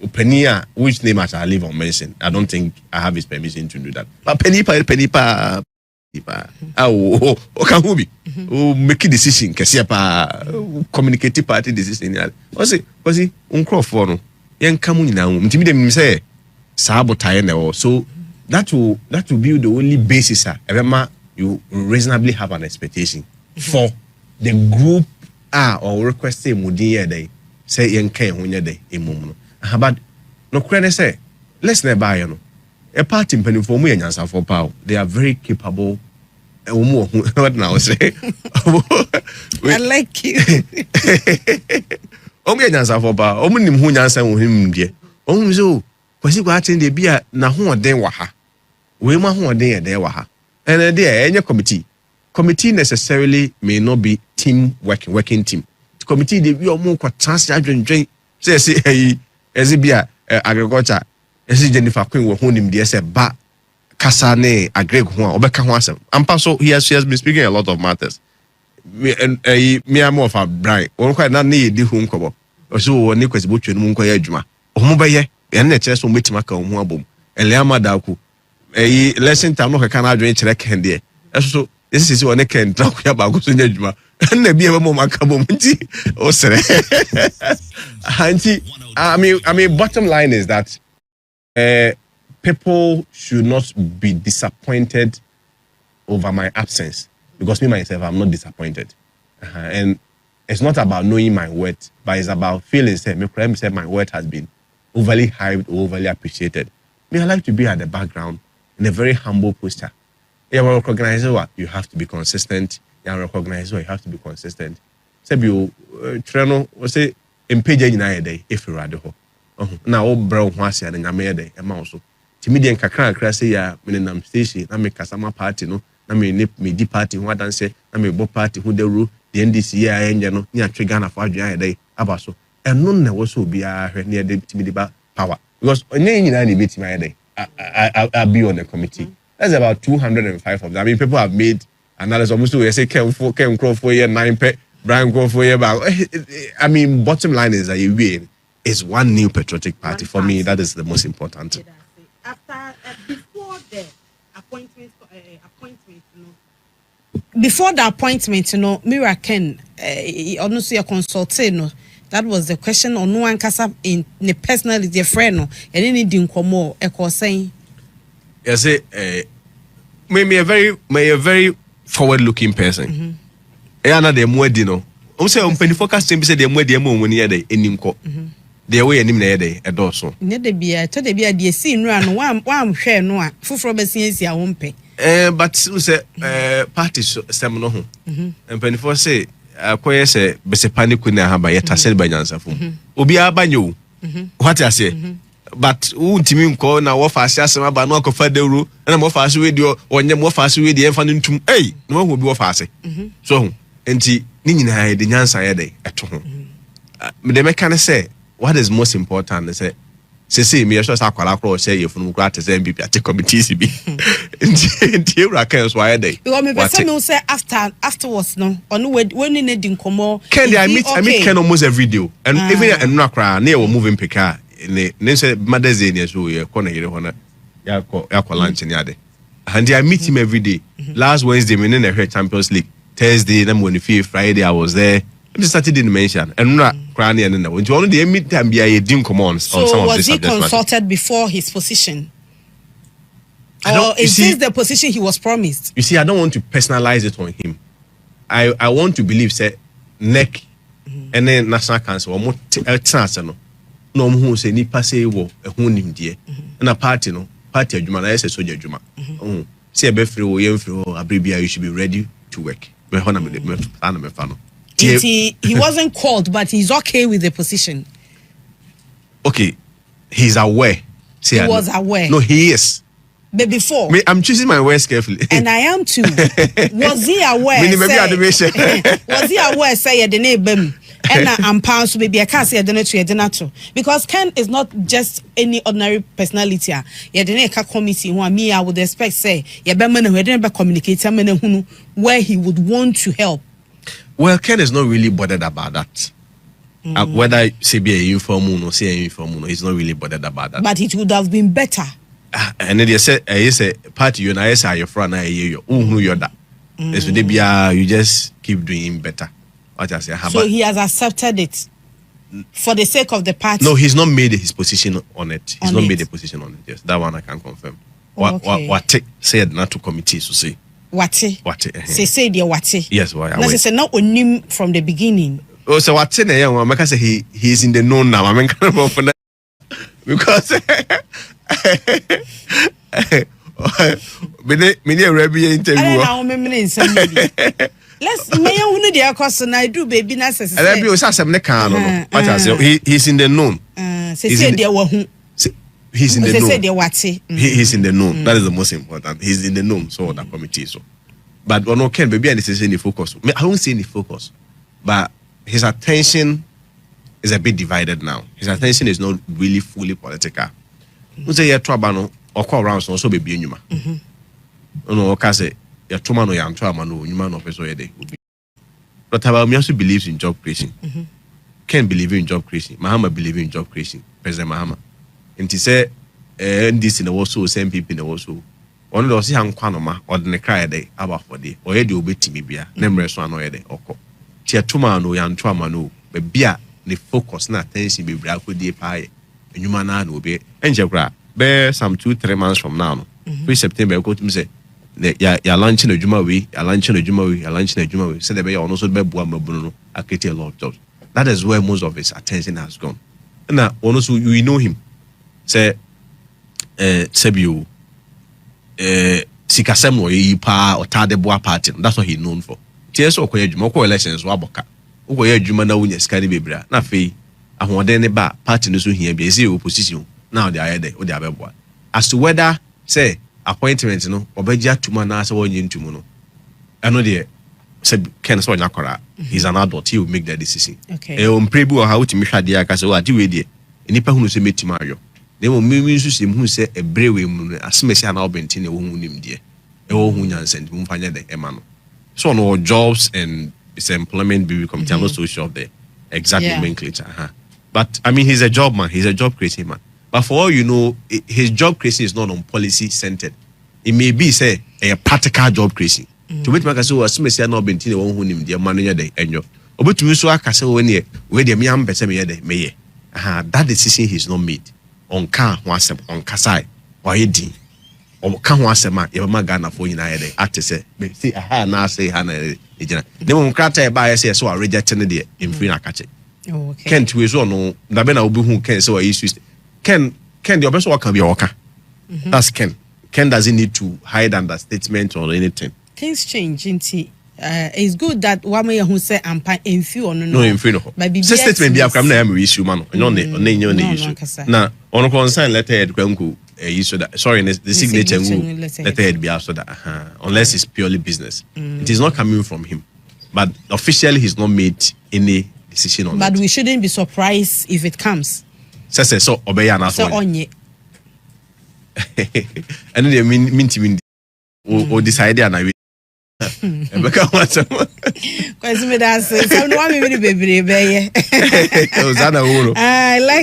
Penia, which name I shall leave on mention. I don't think I have his permission to do that. But Penny pa can who be? Make a decision, communicate party decision. Was he uncrow for no? Young Kamuni now, Timid say sabotage. So that will be the only basis. You reasonably have an expectation for the group or request say Mudia day, say young Ken when you're day a moment. But no credit say, let's never buy a party penny for me and for power. They are very capable. What now say? I like you. Omi answer for power. Omi nim hu nyansa wo him die. Omi so kwasi kwa aten de bia na ho oden wa ha. We ma ho oden e de wa ha. And there any committee necessarily may not be working team. The committee they be omo kwa chance adwendwen say Ezibia agriculture ezi Jennifer Queen wo honim de say ba kasa ne agreg ho obeka ho asem ampa so he has been speaking a lot of matters me am of a bright won kwa na ne di hu nkobo so woni kwesi bo twenu nko ya adwuma omo be ye na kire so metima ka ho abom eliama da ku lesson time no ka na adwen kire ken de so this is one ken tra ku ya ba go so nya adwuma na bi e mo maka bom nti o sere anti I mean bottom line is that people should not be disappointed over my absence, because me myself I'm not disappointed, and it's not about knowing my worth, but it's about feeling say my worth has been overly hyped or overly appreciated. I like to be at the background in a very humble posture. You recognize what you have to be consistent. You recognize what you have to be consistent. Say you treno say impage nyina day if you rather na o bro ho ase na nyame day e ma so timi de nkakra say ya me nam station na me kasama party no na me di party ho adanse na me bo party ho deru the NDC ya enye no ni atwe Ghana for adwan day aba so eno na wo so bia hwe na de timi de ba power, because onye nyina na be timi day I be on the committee. That's about 205 of them. I mean, people have made analysis almost to say Ken Crow for year 9 pe Brian Crow for year back. I mean, bottom line is that you win is one new patriotic party. For me, that is the most important. before the appointment, before the appointment, Mira Ken, honestly, a consultant, that was the question on no one casa in the personality, friend, and anything more, a saying. Yes, may a very forward-looking person. Ana de mo no. O say on penny focus say the mo de mo woni ye enim ko. The way enim na ye de edoso. Ne de bia to de bia de si nura no wa hwe no a foforo be siensi a wo mpe. But we say party sem no ho. And penny for say akoye say be se panic na ha ba ye tasel ba nyansafo. Obi abanyo. What I say? But untimi nko na wo fa ase asem aba no akofa dawru na mo fa ase we de onye mo fa ase we de enfa ntum no ho bi wo fa ase. So enti ni nyina de nyansa ye de eto ho me de meka ne say what is most important is say me sure say akwala kro say ye funu kra te say NPP ate committees bi enti ewra kan so ye de because me person me say afterwards no onu when ni di nkomo Ken I meet Ken almost every day and even enura kra na ye wo moving pika ne say Mother's Day ne so ye ko na yire ho na ya ko lunch ni ade and I meet him every day. Last Wednesday me na hear Champions League, Thursday na mo ni Friday I was there. And Saturday didn't mention and not crying and no. When you only the meet time be a dim command on some of so this. Was he consulted before his position? Or is this the position he was promised? You see, I don't want to personalize it on him. I want to believe say neck and then National Council or more chance no who say nipa say wo ehun nim de na party adwuma na say soldier adwuma say be free wo yem free abribia you should be ready to work me hona me fa no. He wasn't called, but he's okay with the position. Okay, he's aware. He was aware. No, he is. But before, I'm choosing my words carefully. And I am too. Was he aware? Was he aware? Say the name. And I'm pounds to be a cast to because Ken is not just any ordinary personality. Yeah, the committee who me I would expect say yeah, who didn't communicate where he would want to help. Well, Ken is not really bothered about that. Whether say be a informal or say informal, he's not really bothered about that. But it would have been better. And then they say, party you na say your friend you that. So they be you just keep doing better. What I say. So he has accepted it for the sake of the party. No, he's not made his position on it. He's not made a position on it. Yes, that one I can confirm. What said not to committee to say. What? Say dear what? Yes, why? No, say not on him from the beginning. Oh, so what? Say young one. Because he's in the known now. I mean, because many Arabian interview. I don't know. Let's me unu dia question I do baby na say. Arabian was asem ne kan no. What I say? He's in the known. Say dear wahu. He's in the known. He's in the known. That is the most important. He's in the known. So that committee. So, but no Ken baby and this is any focus. I don't see any focus, but his attention is a bit divided now. His attention is not really fully political. We say you trouble no or call around so baby nyuma. No, okay say you trouble no you trouble no nyuma no person yede. But Bawumia also believes in job creation. Ken believe in job creation. Mahama believe in job creation. President Mahama. And he say, this in the world, so same people in the world. So, one of those young quanoma or the cry day about for the or you be timibia, numerous one or the oko. Tia tuma no yan trauma no, but beer the focus na attention be black with the pie, and you man will be enjagra. Bear some 2-3 months from now. 3 September, go to me say, you're launching a Juma way, you're launching a Juma way, you're launching a Juma way. Say the way also be Buama I create a lot of jobs. That is where most of his attention has gone. And now, also, you know him. Say Sebiu Sikasem or Yipa or Tadeboa party. That's what he's known for. Tears or Koyajumoko elections waboka. Ukoya Jumana Unia Scadi Bibra, na fee. I want any bar party no here be a opposition. Now they are there or they are boy. As to whether say appointment no or beja tumana so in tumuno. I know the said Ken so Nakora. He's an adult, he will make that decision. Okay. Prebu or how to make dia kaso ati we die. Nipa hunu se metimario. They will mean to see who say a brave woman as Messi and Albert in a woman named dear. A woman sent whom find the Emano. So, no jobs and it's employment be committee and also show the exact nomenclature. But I mean, he's a job man, he's a job creating man. But for all you know, his job creation is not on policy centered. It may be say a practical job creation. To which make us so as Messia no been tin won him the manager day enyo. Obetumi so aka say when the miam pese me dey meye. That decision he's not made. On ka ho asem on kasai why din. O ka ho asem a ye ma Ghana for nyina dey ate say me see na say na ejina. Dem mo krata e ba ye say so reject ne dey in free na kache. Oh, okay. Ken to so no da be na obi hu Ken say why issue. Ken the obeso waka be waka. That's Ken. Ken doesn't need to hide under statement or anything. Things change into it's good that one way who say I'm in few on no in few no. Say statement be akram na am issue man. No issue. Na on concern letterhead kwanku issue that sorry the signature letterhead be after that unless it's purely business. It is not coming from him. But officially he's not made any decision on but it. We shouldn't be surprised if it comes. Say so obeya na so. And they mean or decide and I like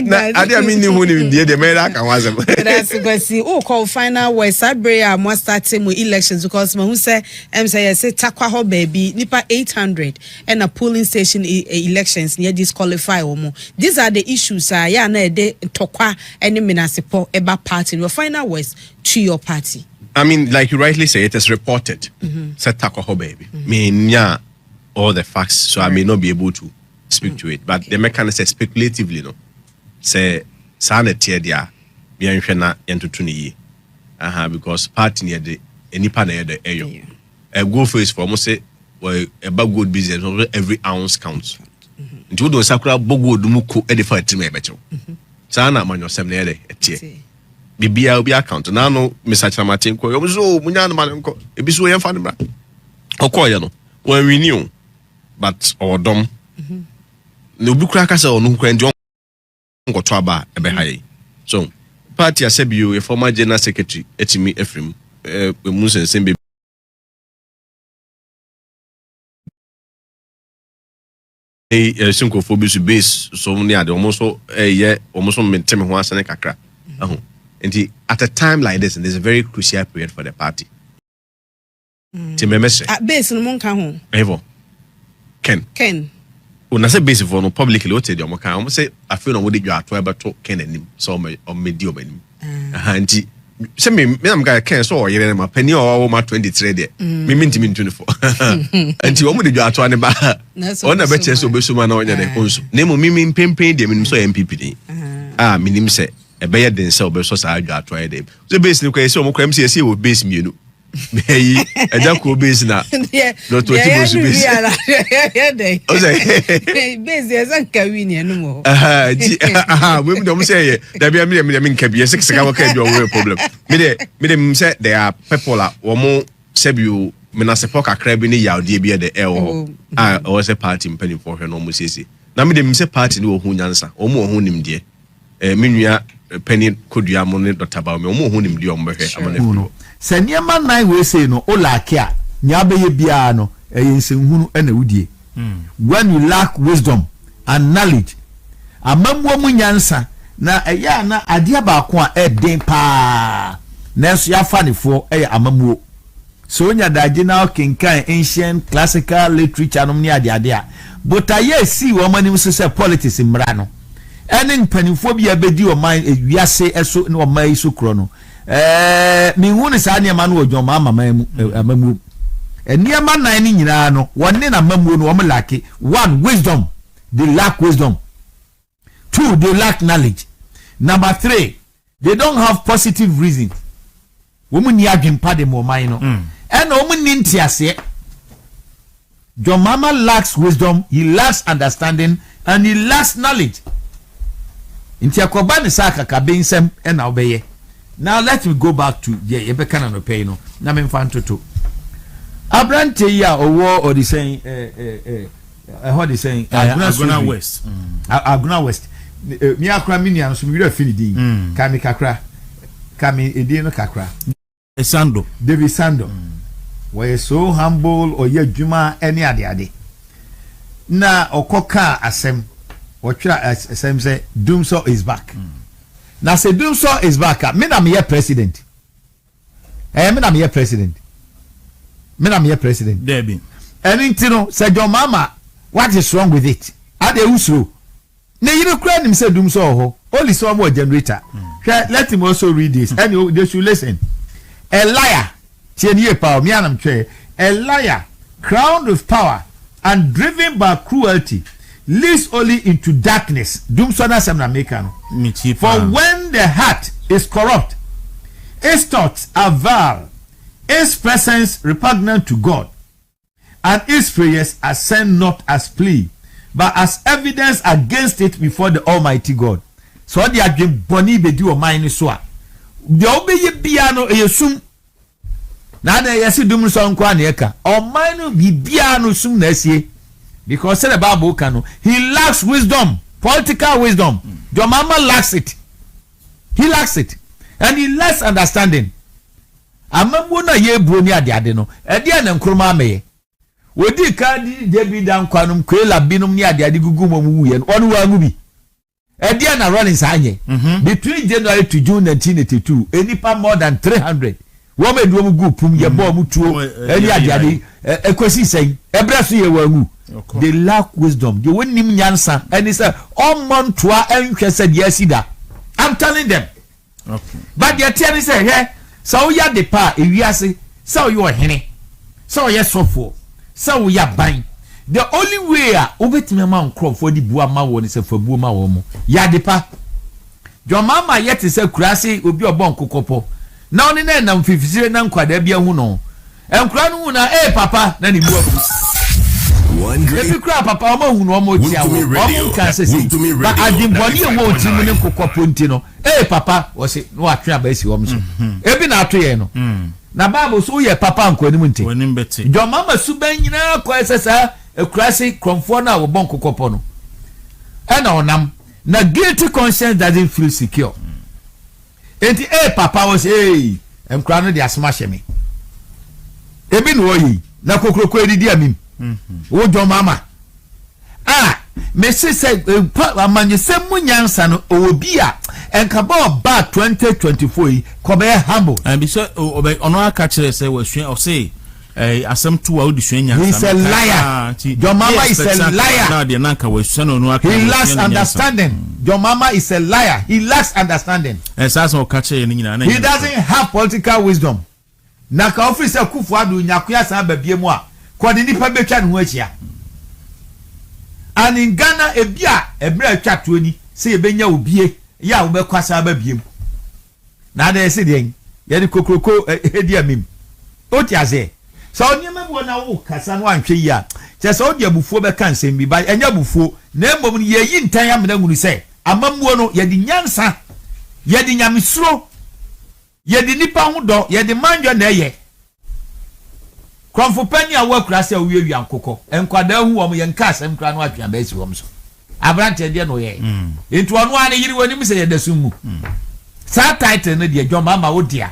that. I didn't mean you the American was that's because see call final west Sabrea must start with elections because who say say takwa ho baby nipa 800 and a polling station elections near disqualify omo. These are the issues ya na de tokwa any municipal eba party no final west to your party. I mean, like you rightly say, it is reported. Said Takoho baby. Me all the facts, so I may not be able to speak to it. But the mechanism speculatively, no. Say Sana Tiedia, Bianchena Entutuni. Because party near the any part near the ayo. A go for is for almost say well about good business, every ounce counts. Into those sakura bogo dumuku edify me becho. Sana man yourself near the Bibia will be account. Now, no, Mr. Chamatin, so Munyan Manco, it be so young fan. Okoyano, when we knew, but our dom no book crackers or no grand young got traba a behai. So, party I said you a former general secretary, Etimi Ephraim, Musa Simbi. A syncophobia base so near the almost a year, almost maintain once and a crack. And at a time like this, and there's a very crucial period for the party. At base no monka home. Evo. Ken. When I say base for no publicly what you monka, I say I feel no what you are to ever talk Ken and him so me or medio me. And say me I'm guy Ken so you my penny or my 23 there. Me mean to mean 24. And you want me to go to an bar. On a better so be so man on the also. Name me mean pay them so MPP. Minim say a better than so be so I got try them. So basically so mo kwem say will base me you. Be a jack base na. Not 20 base. O say base is an kawini no more. We don't say there be me can be 6 hour can do problem. Me dem say they are people la wo mo say you me na support kakra bi ni yaw de bi de e wo o say party mpani for hwe no mo sisi na me dem say party ni wo hu nyansa o mo hu nim de me nua penny kodua mo ne dotaba me o mo hu nim de o mo hwe amane se niema nan we say no o lack a nya be ye bia no yensenhunu na wudie when you lack wisdom and knowledge amamwo mu nyansa na eya na ade abaako a eden pa na so ya fanifo amamwo so nya daje na kenkan ancient classical literature no ni ade a but aye si wo manim so say politics mra no ene mpanifo bia bedi o man wiase eso na o man iso kro no me hu ne sa niam na odwoma amamu niam nan ni nyina no wonne na amamu no o mlake one wisdom they lack wisdom. 2 they lack knowledge. Number 3 they don't have positive reasons. Woman ni adwempa de mo man no and woman ni ntiase. Your mama lacks wisdom, he lacks understanding, and he lacks knowledge. Inti akoba ni saka ka bensem e na obeye. Now let me go back to Yebeka na no pay no. Na me mfa ntoto. Abrante ya owo or the saying how they saying Aguna West. Aguna West. Mi akra mi nia so mi wira fini din. Kami kakra. Kami edin no kakra. Sando. David Sando. We so humble or ye dwuma any ade. Na okoka asem. Watchra asem say doom so is back. na se dum so is back me na me president me na me president Debbie and no say John Mama what is wrong with it ade usro na you kura nim say dum so ho only so more generator let him also read this and they should listen. A liar tienie power me anam twe a liar crowned with power and driven by cruelty leads only into darkness. Dum so na sem na make no. For when the heart is corrupt, its thoughts are vile, its presence repugnant to God, and its prayers are sent not as plea, but as evidence against it before the Almighty God. So the adwin boni be di o man so a. The obeye bia no yesum. Na na yesi dum so nko na eka. O man no bibia no sum na asie. Because the Bible can he lacks wisdom, political wisdom. Your mama lacks it. He lacks it. And he lacks understanding. Amambo na ye bro ni ade no. E dia na nkroma meye. Wodi ka di David ankwanum kwela binum ni ade gugu momu ye. Onu wa ngubi. E dia na running sanye. Between January to June 1982, enipa more than 300. Wo me duo mu gu pum ye bo mu tuo. Eni ade ekosi sen. Ebraso ye wangu. They lack wisdom. They wouldn't even answer. And he said, "Oh, montua said yes, I'm telling them." Okay. But they tell me say, "Hey, so you are the pa. If you say, so you are henny, so you are so for, so you are buying." The only way obet me man crop for the bua ma won is for bua ma womo. Ya the pa. Your mama yet is a crassi obi obon kokopo. Now ni na 50 na nkwada bia hu no. Enkra no na papa na ni bua. One great. If you cry, Papa, I'm going to tell you. But I didn't want you to see me Pontino. Eh, Papa, was it no attractive base? Every night, you know. Now, Bible, so ye Papa and Quenimunti. When in Betty. Your mamma Subenina, quite a classic Conforna or Bonco Copono. And on them, now guilty conscience doesn't feel secure. And Papa was and crowned their smashing me. Ebin Woy, na Coco dear me. Oh, your mama. Messi said, "Man, you say munyansa no obia and kabo ba 2024 kobe humble." And be so ono aka kire say we hwe o say asem to wa odi hwe nyansa. He's a liar. Your mama is a liar. Na de nanka we hwe no aka. He lacks understanding. Your mama is a liar. He lacks understanding. And so o ka kire ni nyina na. He doesn't have political wisdom. Na ka officer Kufuado nyakoya san ba bie mu a kwade nipa betwa ne ho achia. And in Ghana ebia ebra atwa to ni say ebenya obie ya wo be kwasa ba biem. Na da ese den ye ni kokroko edi amim. O ti aze. So onyema bo na wo kasa no anhwe yi a. Che so odi abufuo be kan sem bi ba enya abufuo na emmom ni ye yi ntan ya mena ngunu say amammuo no ye di nyansa ye di nyamesuro ye di nipa ho do ye di manjo na eye. Kromfo pani a wakura se owie ankokɔ enkwada hu wo ye nka asem kra no atwa ba esi wo so abrante de no ye entu ono ane yiri woni se ye dasum mu sa title no de dwoma ma wo dia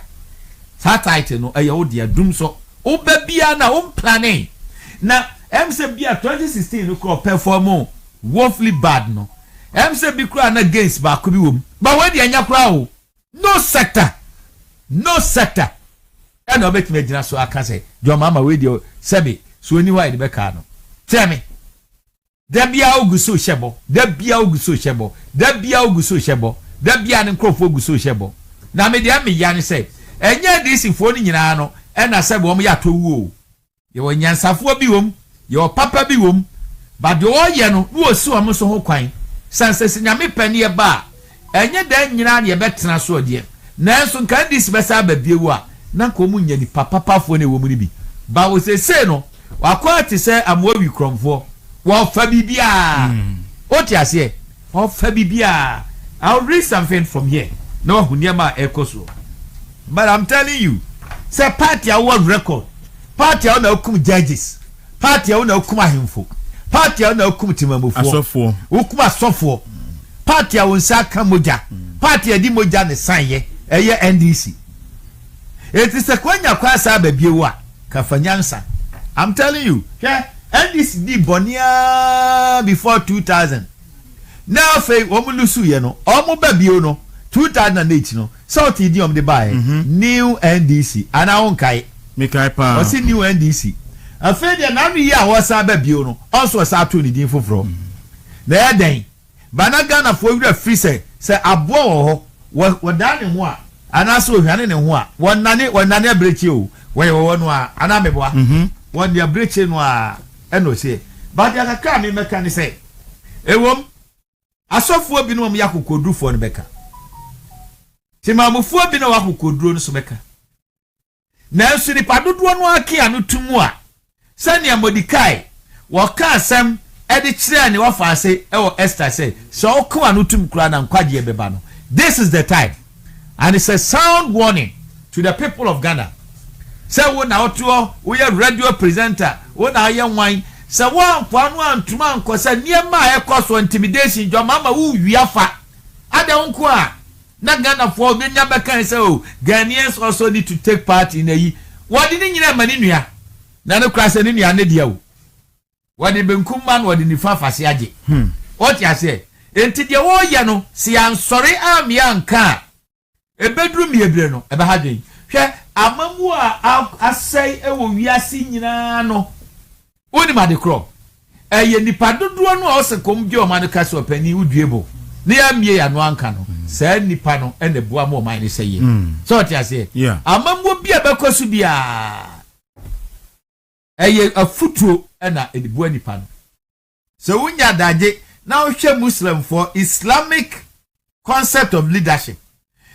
sa title no eye wo dia dum so wo ba bia na wo planning na emse bia 2016 no ko perform woefully bad no emse bi kura na gains ba ko bi wo ba we dia nya kura o no sector and obet me dina so aka say your mama we dey sebe so any why the beka no tell me da bia oguso shebo da bia oguso shebo da bia oguso shebo da bia ne krofo oguso shebo na me dia me ya ne say enye disi fo ni nyina no e na sebe wo ya to wu ye wo nyansafo bi wom ye wo papa bi wom ba de o ye no wo si wo so ho kwan sansese nyame pani e ba enye da nyina ne betena so de na enso kan disi besa ba biewu a na ko mu nya ni papa fo na wo mu ni bi ba wo se no wakwa ti se amwa wi kromfo wo fa bibia o ti ase o fa bibia. I'll read something from here no huniama ekoso but I'm telling you say party a world record party a na okum judges party a na okum ahemfo party a na okum timamofo asofo okum asofo party a wonsa ka moja party a di moja ne sanye eye NDC. It is a kwanya kwasa babiewu a kafanyansa. I'm telling you, yeah, NDC di bonia before 2000. Now fe omu lusu ye no, omu babio no, 2008 no South Idiom the buy new NDC and I won't kai Mikaipa or see new NDC a failure now year was a baby also a Saturn in for from there then Banagana for the free say abo what done in what and also running in what one nanny break you where one wa anameba one dia breaching wa eno say but ya ka me meka ni say ewom asofo bi no m yakokodru fo no beka ti mamufuo bi no wakokodru no so beka na nso ni padodo no ake anu tumu a sani amodikai waka asem edi kire ani wafa ase ewo Esther say so okwa anu tum kura na nkwaje ebeba no. This is the time and it's a sound warning to the people of Ghana. Say wo na oto wo ye radio presenter wo na ye wan say one kwanu antuma nko say niema ekoso intimidation jo mama wo wiafa ada nko a na Ghana for benya beka say oh Ghanaians also need to take part in ayi wodi ni nyina mani nua na no krase ni nua ne dia wo wodi benkum man wodi ni fafase age what you say enti dia wo ye no si ansori am ya nka ebedru miebre no ebe ha dwen hwe amamu a asai ewo wiase nyina no woni ma de kro eye nipa dodo no a osekom gye o ma no kase opani uduebo ne ya mie ya no anka no sa nipa no ene boa mo man ne seye so what you say amamu bia bekosu bia eye afutuo ena edibo nipa no so wunya daje now hwe Muslim for Islamic concept of leadership.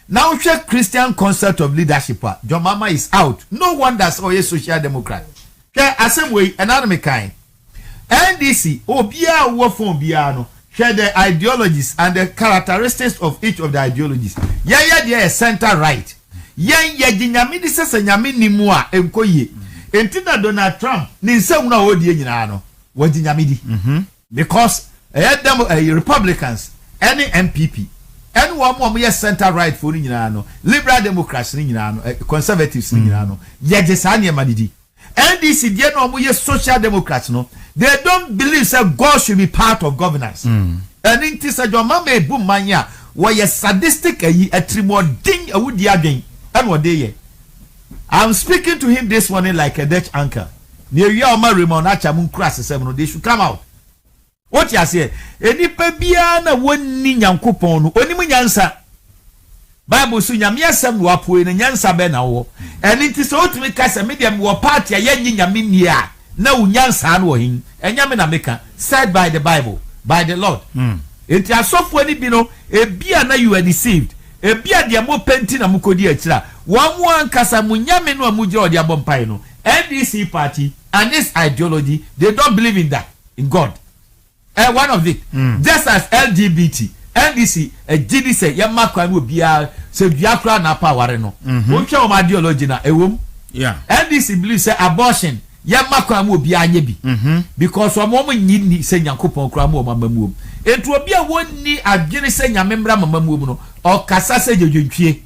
Now hwe Christian concept of leadership. John Mama is out. No wonder so ye social democrat. Hwe asem way another kind. NDC obia wo fon bia no. Share the ideologies and the characteristics of each of the ideologies. There center right. Ye ginyame di sese nyame nimu a enkoye. Entina Donald Trump ni nsem na odie nyina no. Wo ginyame di. Because Republicans, any NPP, anyone more center right for no, liberal democrats no, conservatives no, Yajesania Madidi. NDC, they no more social democrats no, they don't believe that God should be part of governance. And it is a Jomama boom mania, where you sadistic a trimo ding a woody again, and what day. I'm speaking to him this morning like a Dutch anchor. Near your Marimon Achamun Crass 7, they should come out. What you say? Enipa bia na wonni nyankopon no onimu nyansa. Bible so nyame asem wo apoe na nyansa be na wo. Eni nti so otumi kasa medium wo party ya nyi nyame ni a na wo nyansa no wo hin. Enyame na meka said by the Bible, by the Lord. Enti asofo ani bi no ebia na you are deceived. Ebia de mo penti na mukodi akira. Wo mo ankasa munyame no amugye ode abompai no. NDC party and this ideology, they don't believe in that, in God. One of it, just as LGBT, NDC, GDC, Yamakwa will be a Biakra na power no. Won't show my ideology na yeah. NDC believes say abortion, Yamakwa will be a yebi. Because one woman need say Yankupon Cramo Mamma. It will be a one ni a Guinness member Mamma or Casasa Jujie.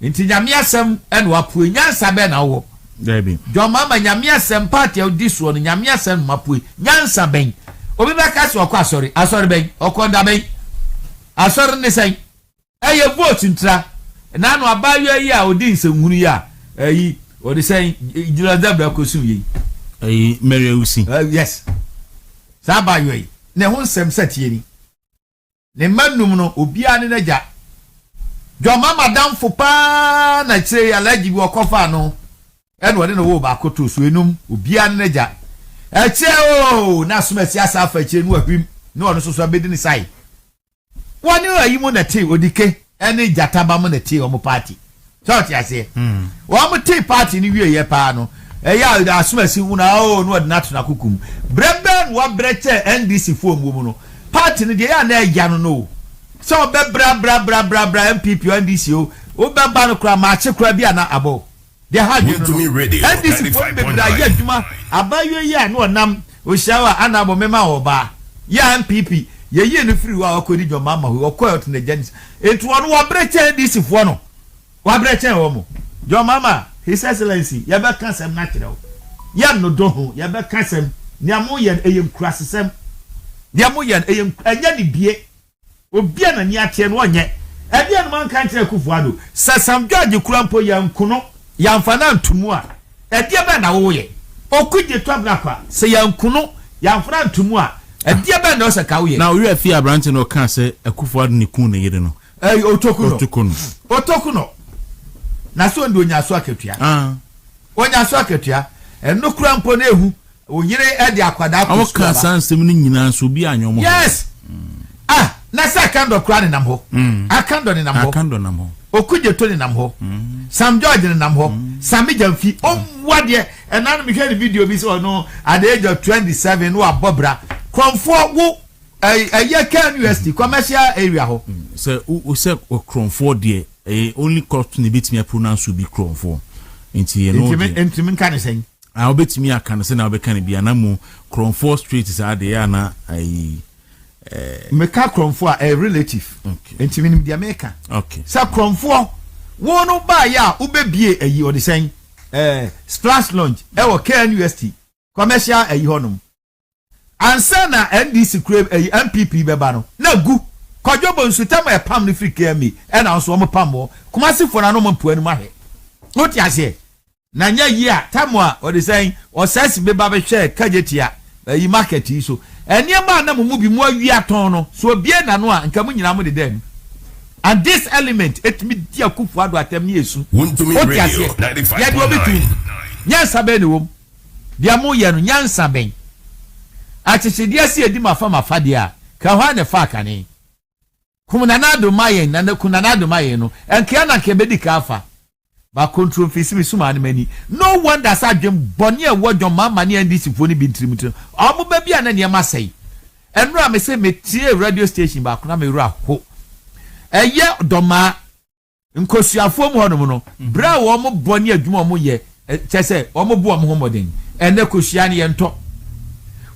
Into Yamiasem and Wapu Yansaben awo. Baby. Your mama Yamiasem party of this one, Yamiasem Mapui, Yansaben. Obi baka so kwa sorry asori ben okonda ben asori ne sen eye vote ntra na no abayo yi a odi nsenhunu ya yi odi sen jira dabra kosu yi Mary Usi yes sa abayo yi ne ho nsem satie ni ne manum no obi ane na ja jo mama damfo pa na kire alaji bi okofa no ene wode no wo ba koto so enum obi ane na ja Echeo na sumesi asa afache nu ahwim no ono so abedi ni sai woni ayimu na te odike ene jataba mo na te o mo party church ya se wo mo te party ni wie ye pa no ya asumesi una o no na to na kukum breben wa breche NDC fo mu no party ni de ya na eja no so be bra MPP NDC o be ba no kra ma che kra bia na abo. They had you and this is what abayo ya no nam oshawa anabo mema oba ya MPP ye no free wa akodi jo mama ho okoyot na janis etu ono wa breche this fo no wa breche wo mo jo mama his excellency ya be kansem na kire ya no do ho ya be kansem ni amo ye eyem krasesem ni amo ye eyem anya ni bie obi na ni atie no onye edi an man kan kire kufuado Sam George kurampo yankuno yamfana ntumu a edi be na wo ye okuje twabla kwa se yankuno yamfana ntumu a edi be na o se ka wo ye na we afi abrante no kan se akufuado ne kun ne yire no otokuno na so ndo nyaso aketua onyaso aketua eno kurampo na ehu oyire edi akwada akosu awo kan sansem ni nyina so bi anyomo yes na sa kando kura ni nam ho akando ni nam ho okuje to ni nam ho Sam George ni nam ho Sami Jamfi wade enanu mi hwe video bi so no at the age of 27 no abobra kromfo wo Agyapong University commercial area ho so o se kromfo de only cost ni betimi pronounce bi kromfo nti ye no ntimi kan sen a obetimi aka no se na obeka ne bia na mu kromfo street is ade ya na meka kromfo a relative ntimi ni dia meka sa kromfo wo no ba ya ubebie ayi odi sen splash lounge Agyapong University commercial ayi honum ansa na NDC crave NPP beba no na gu kodwobo nsutama e pam ni free KME e na so mo pam wo kumasi fo na no mo puanu mahe no ti ase na nya yi a tamwa odi sen o sesi beba be hwe kajetia yi market yi so eniema na mo bi mo awi aton no so bie na no a nka mo nyina mo de dem and this element it me dia kufuado atem ni esu o ti ase ya do betu nyansa be ne wom dia mo ye no nyansa ben achichidia si edi mafa dia ka hwa ne fa kane kumunanado mayen na kunanado mayen no enkia na kebedi ka afa ba control fisi mi suma mani no wonder sa dwem bone e wodwo mama ne ndisi fo ni bintrimutu omo ba bia na ne ma sei enro a me se metie radio station ba kuna me wura ho eye doma nkosuafo mu hono no bra wo mo bone adwuma mo ye chese omo bu omo homoden ene kosua ne ye nto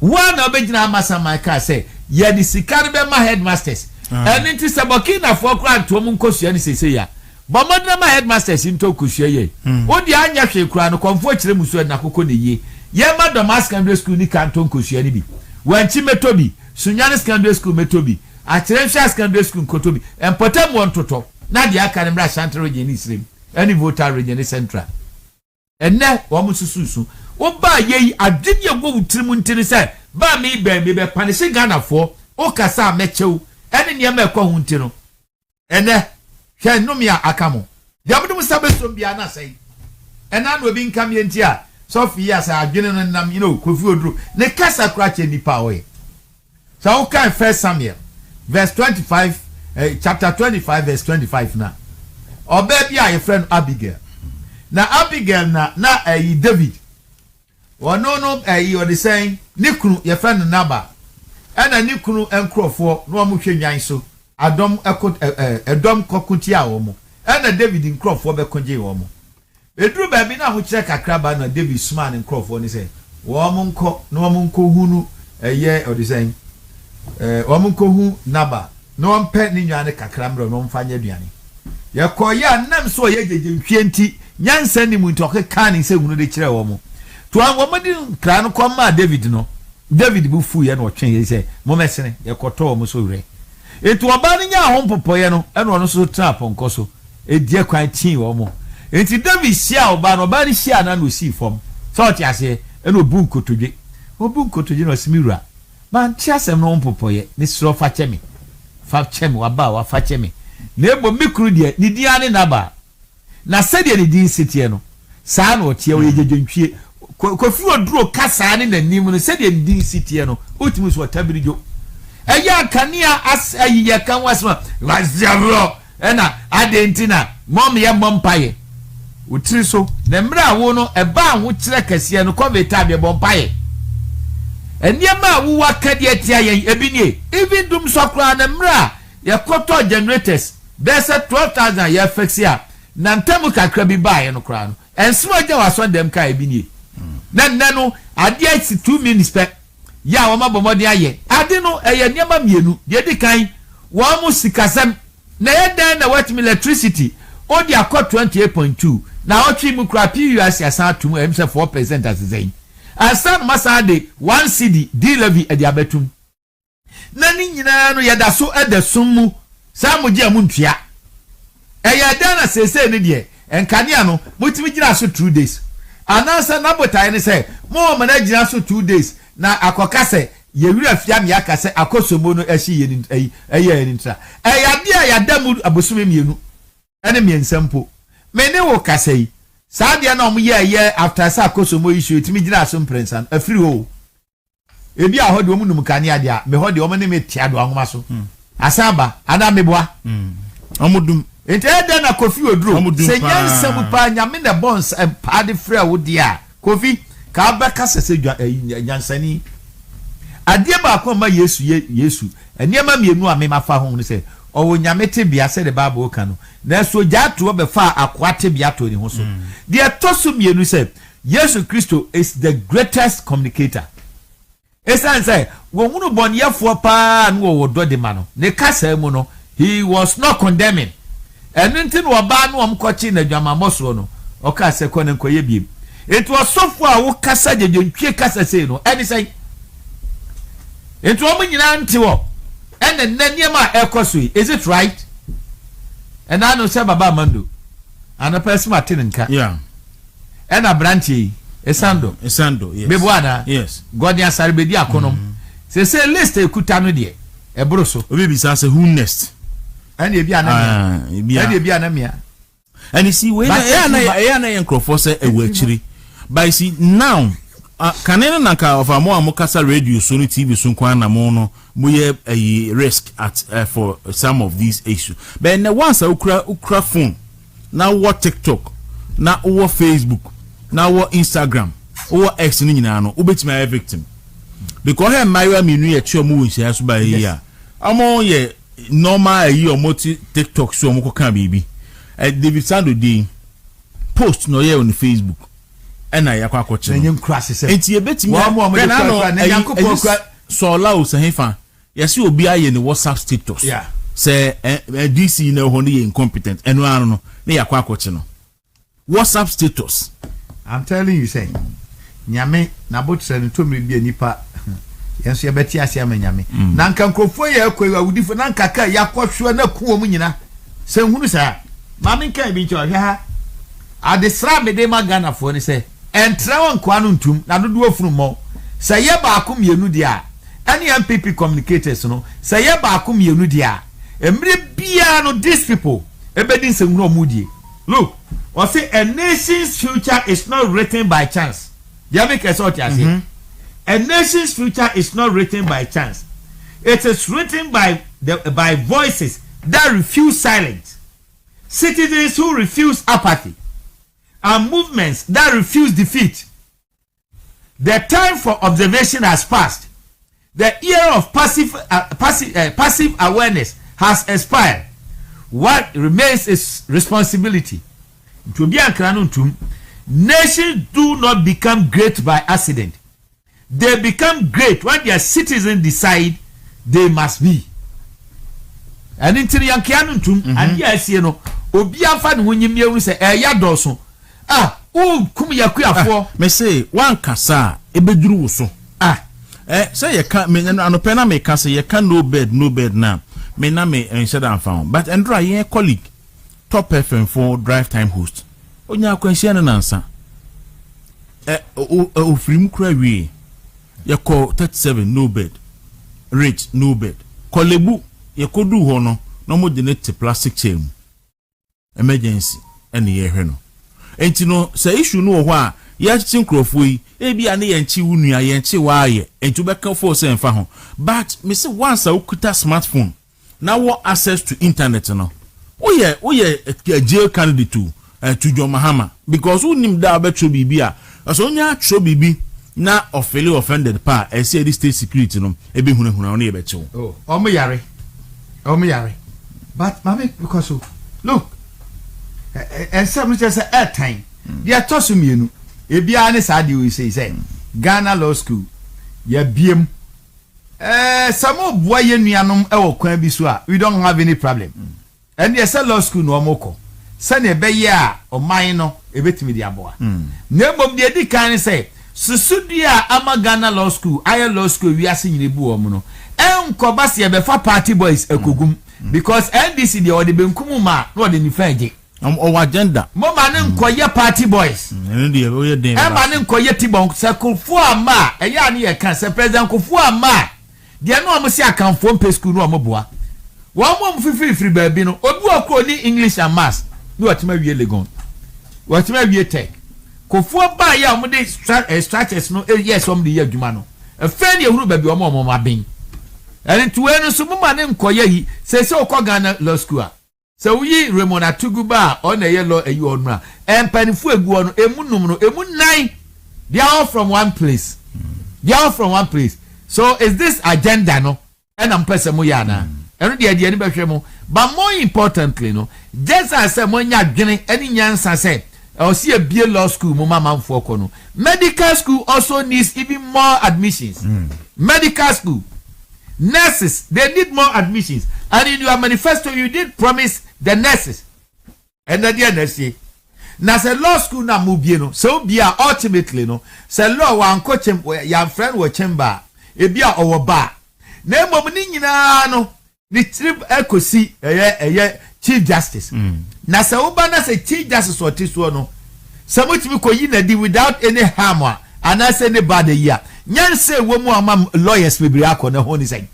one obejina amasa maika say ye di sikari be ma headmasters and nti sabokina for kran to mu nkosua ni sese ya bomodna ma headmasters into kosua ye odi anya hwe kura no konfo kire musu na kokko ne ye ye ma Damas Secondary School ni kanton kosua ni bi wanchi metobi Sunyani Secondary School metobi Achirensha Secondary School kotobi empotem won toto na dia aka ne mra Ashanti region Islam any voter region central enne wo musususu wo ba ye adwene go wutirimu ntini se ba me be panise Ghana fo o kasa mechew ene niam ekwa hu ntino ene hwe numia akamo diabudum sabe so bia na sei ena no bi nkam ye ntia so fi ya sa adwene no nam kofi odru ne kasa krache nipa oye so kan First Samuel verse 25 chapter 25 verse 25 na obabi a ye friend Abigail na Abigail na David wono odi sen ne kunu ye friend Naba ena ne kunu enkrofo no mo hwenyan so edom kokutia wo mo ena David enkrofo be konje wo mo edru ba bi na ho kire kakra ba na David suma ne enkrofo ni se wo mo nko no mo nko hunu eye odi sen wo mo nko hu Naba no mpe ni nwane kakra mro no mfanye aduane ye koya nam so ye jeje nhwenti nyansa ni mu ntoke kan se hunu de kire wo mo to an wo madi kra no kwama David bu fu ye no twen ye se mo mesene ye koto mo so wure etu oba ni nya ho popoye no eno no so trap nko so edie kwan tin wo mo enti David sia oba ni sia na no si fom so ti ase eno bu nkotodwe no simiru man ti asem no ho popoye ni sro fa chemi waba wa fa chemi na ebo mikru de ni dia ne Naba na sede ni din sitie no saa na otie wo ye jejontwie kofi oduro kasa ne nanim no sede ni din sitie no otimi so tabirijo eya kania as ayiye kan wasma wazabro ena adentina mom ye mompaye utiri so na mra wo no eba ho kire kase no koveta be bompaye eniema wo wakade atia yen ebinie even dum sokra na mra ye koto generators besa 12,000 ye fixia na ntemu kakra bi bae no kra no enso agya waso dem ka ebinie na no ade ati 2 minutes pe ya wo mabomode aye ade no eye niema mienu de di kan wo mu sikasem na ye dan na what electricity odi akọ 28.2 na otwi mu kra PUS asan atum emse 4% asezen asan masade 1 cedi d levy edi abetum na ni nyina no yeda so edesum mu sa mo je mu ntua sese ne de enkania no mutimi gina so 2 days anansa na botai ne say mo mana gina so 2 days na akoka say ye wura fia me aka say akosomo no ahyi ye ni eye ni ntra yade a yadamu abosome mienu ene miensampo me ne wo kasai sadia na omo ye after sa akosomo issue timi gina so mprensan afiri ho ebi a hodi omu num kane ade a me hodi omo ne me tiado ahoma so asaba ada meboa omudum ente ede na kofi oduro senya nsem pa nyame na bons pa de frɛ wo dia kofi ka ba kasa se nyansani ade ba ko ma yesu eniema mienu a me mafa ho ne se owo nyame te bia se de bible ka no na so gya to be fa akwa te bia to ni ho so de tosu mienu se yesu Christo is the greatest communicator. Esan say wo hunu bonyefo pa na wo do de ma no ne kasa mu no he was not condemning enunti no oba no omkochi na dwamamoso no oka se ko ne nkoye biem it was sofo a wo kasa jejontwe kasa sei no eni say it wo nyina nti wo ene naniema ekoso is it right and I know say baba mando ana person atene nka yeah ena branchi esando yes bebuana yes god ya sarbedi akonom se list ekuta no de ebro so obi bi say who next and e bia na mia and you see when na enkrofo say ewachiri but see now kanene na ka of amo amokasa radio so ni TV so kwan na mo no mo ye risk at for some of these issues but na once ukra phone na what TikTok na what Facebook na what Instagram what X ni nyina no obetima a victim because he marry me nu ye twa mo nsia so ba here amo ye normal yi omoti TikTok so omko kan bibi David Sando dey post no ye on Facebook ena yakwa akoche na nyem crash se enti ye betimi na yankopon so la o se hefa yesi obi aye ne WhatsApp status yeah say DC na ho ne incompetent eno anu no ne yakwa akoche no WhatsApp status I'm telling you say nyame na botre no to me bia nipa yenso ye beti ase amanyame na nka nkrofo ye akwa awudifo na nka ka yakwohwe na kuo mu nyina se hunu sa ma me nka bi ncho ha adesra me de magana fo ni se entra won kwa no ntum na dodo afunu mo se ye ba akom yenu dia any NPP communicators no se ye ba akom yenu dia emre bia no these people ebedi se hunu omudie look or say a nation's future is not written by chance. You make a sort of say a nation's future is not written by chance. It is written by voices that refuse silence, citizens who refuse apathy, and movements that refuse defeat. The time for observation has passed. The era of passive awareness has expired. What remains is responsibility. To be nations do not become great by accident. They become great when their citizens decide they must be. And in Tiriankianum, and yes, you know, Obia fan when you mean say, Yadoso. Kum yakuya for me say one kasa ebeduru so. Say you can't me no pena me can say you can no bed now. Me na me enshade am found. But Andra ye colleague Top FM4 drive time host. Onya akwanhia na nansa. Ofrim kura wi. Ye call 37 no bed. Rich no bed. Kolebu ye kodu ho no mo de net plastic chain. Emergency ene ye hwe no. Enti no say issue no ho a ye chitin krofo yi e bia ne ye nchi wunua ye nchi wa aye. Enti beka for say mfa ho. But me say once a ukuta smartphone now what access to internet no. Oye a jail candidate to John Mahama because who nim da betro bibia so nya tro bibi na officially offended pa e say the state security no e be hunahuna on e be chew omo yare but mama because look and some just at time they are tossing me e bia ne sa de we say Ghana Law School ya biem some boy nuanom e wo kwan bi so a we don't have any problem. And yes, law school no moko. Sane be ya o man no ebetimi di aboa. Na bom de di kan say susudia ama Ghana Law School, Aya Law School we ase nyine bu o mu no. Enkoba se be fa party boys ekogum because NDC de o de benkum ma no de ni faje. Our agenda. Mama nkoye party boys. Emma nkoye tibon sekufo ama eya ne ye kan se president kufo ama de no am se akanfo mpe school no omoboa. Wo mo mfifiri baabi no obi okro ni English and maths no watima wie legon. Watima wie tech. Kufo ba ya mo de structures no yes om de ye adwuma no. Efe ne ehuru baabi omo maben. And to enu so mama nkoye yi se okogana law school. So we Raymond Atuguba on a yellow a you on Penfu Eguano, Emunum, Emun they are all from one place. They are all from one place. So is this agenda no? And I'm Pesamuyana. And the idea but more importantly, no, just as when you're getting any answer say, I'll see a beer law school, Mama Fokono. Medical school also needs even more admissions. Medical school. Nurses, they need more admissions. And in your manifesto, you did promise the nurses. And the dear nurse, now say law school na mubieno. So be ultimately no. Say law one coach your friend wa chamber. E be our bar. Name of nina no. The trip ekosi Chief Justice. Now say ubana say Chief Justice or tiswa no. Some which we could di without any hammer. And I say anybody here. Nyan say woman among lawyers will be akon the honey say.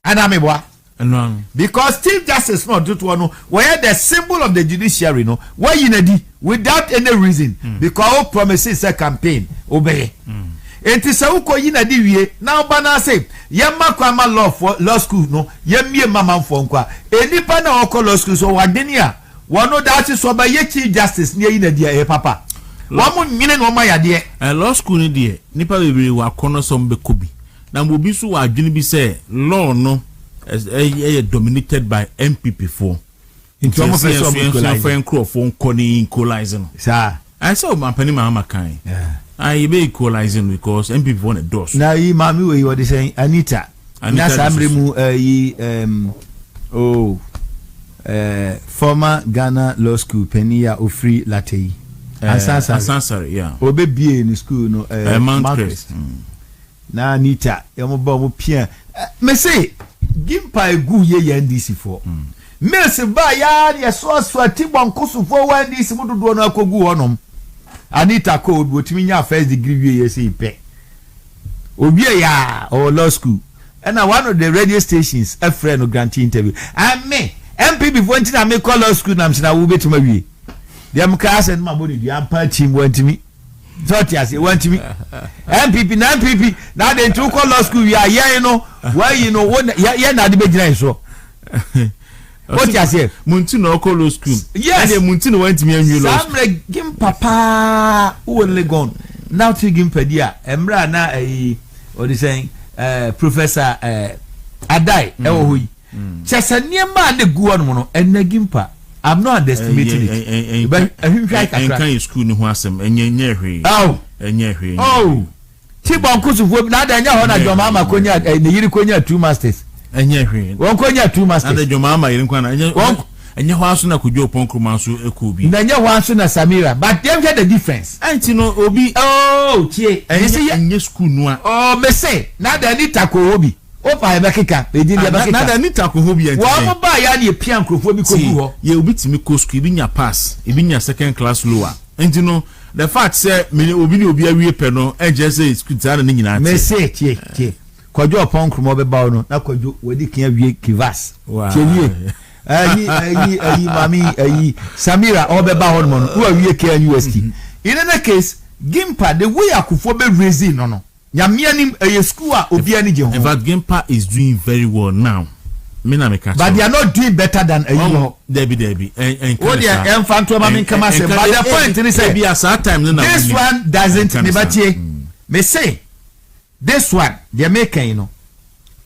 And I'm a because Chief Justice not do one where the symbol of the judiciary no why you need without any reason because all promises a campaign obey. It is a uko yina di wie now bana say yamma kwama law school no yemie mama for nkwa enipa na oko law school so wadenia one that is so by Chief Justice near yina dia papa wamu nyine no ma yade law school ni die nipa bebre wa kono so mbekobi na mbobi so wa adwene bi say law no dominated by NPP for into almost equalizing. Sir, I saw my penny mama kind. I be equalizing because NPP want a dose. Now, you mammy, what you saying, Anita. Former Ghana Law School, Penia or Free Latte. Answer, yeah. Obe be in school, no, Mountcrest. Now, Anita, Yamobo Pierre. Me say, Gimpa egu ye NDC for. Me se ba ya so tibon kosu for NDC mudu do na kogu honom. Anita code wotimi nya first degree ye say pe. Obi ya or law school. And one of the radio stations a friend no grant interview. And me MPP for ntina me call law school na msina wo betuma wie. Dem class and my body the ampa team want me. Thought yes, want me. MPP now they took call law school ya you know why you know what ya na de begina so. What you say? Muntu no call law school. Yes, Muntu no want me anyu law. Sam like gim papa who only gone. Now to gim pedia. Emra na what is saying Professor Adai ewo hui. Chesa niema de gu on no enne gimpa. I'm not underestimating it. But I can't school no asem enye hwe. Oh, enye hwe. Oh. Tibon kusufu na da nya ho na Joma ama konya ne yiri konya 2 masters. Enye hwe. Won konya 2 masters. Na da Joma ama yiri nkwa na enye ho aso na kudwo ponkroma so ekubi. Na enye ho aso na Samira, but them get the difference. Anti no obi tie. Enye school no a. Oh, me say na da ni tako obi. Opa ebekeka edi dia bekeka na da ni tako ho bi enti wo ba ya na epia nkrofo bi kogu ho ye obi timi ko school bi nya pass ebi nya second class lower enti no the fact say me obi ni obi awie pe no eje say school tara ni nyina me say tie kwadwo opon kromo be bawo no na kwadwo wadi kan awie kivas tie wie ayi mami Samira obe ba ho no wo awie kan university in any case Gimpa the way akufo be raising no Yamianim a school obiani je ho. In fact, Gimpa is doing very well now. But they are not doing better than a you. Debbie. Oh, they are infanto mami kama se. But the point is this one doesn't nebatie. Me say this one they make you know.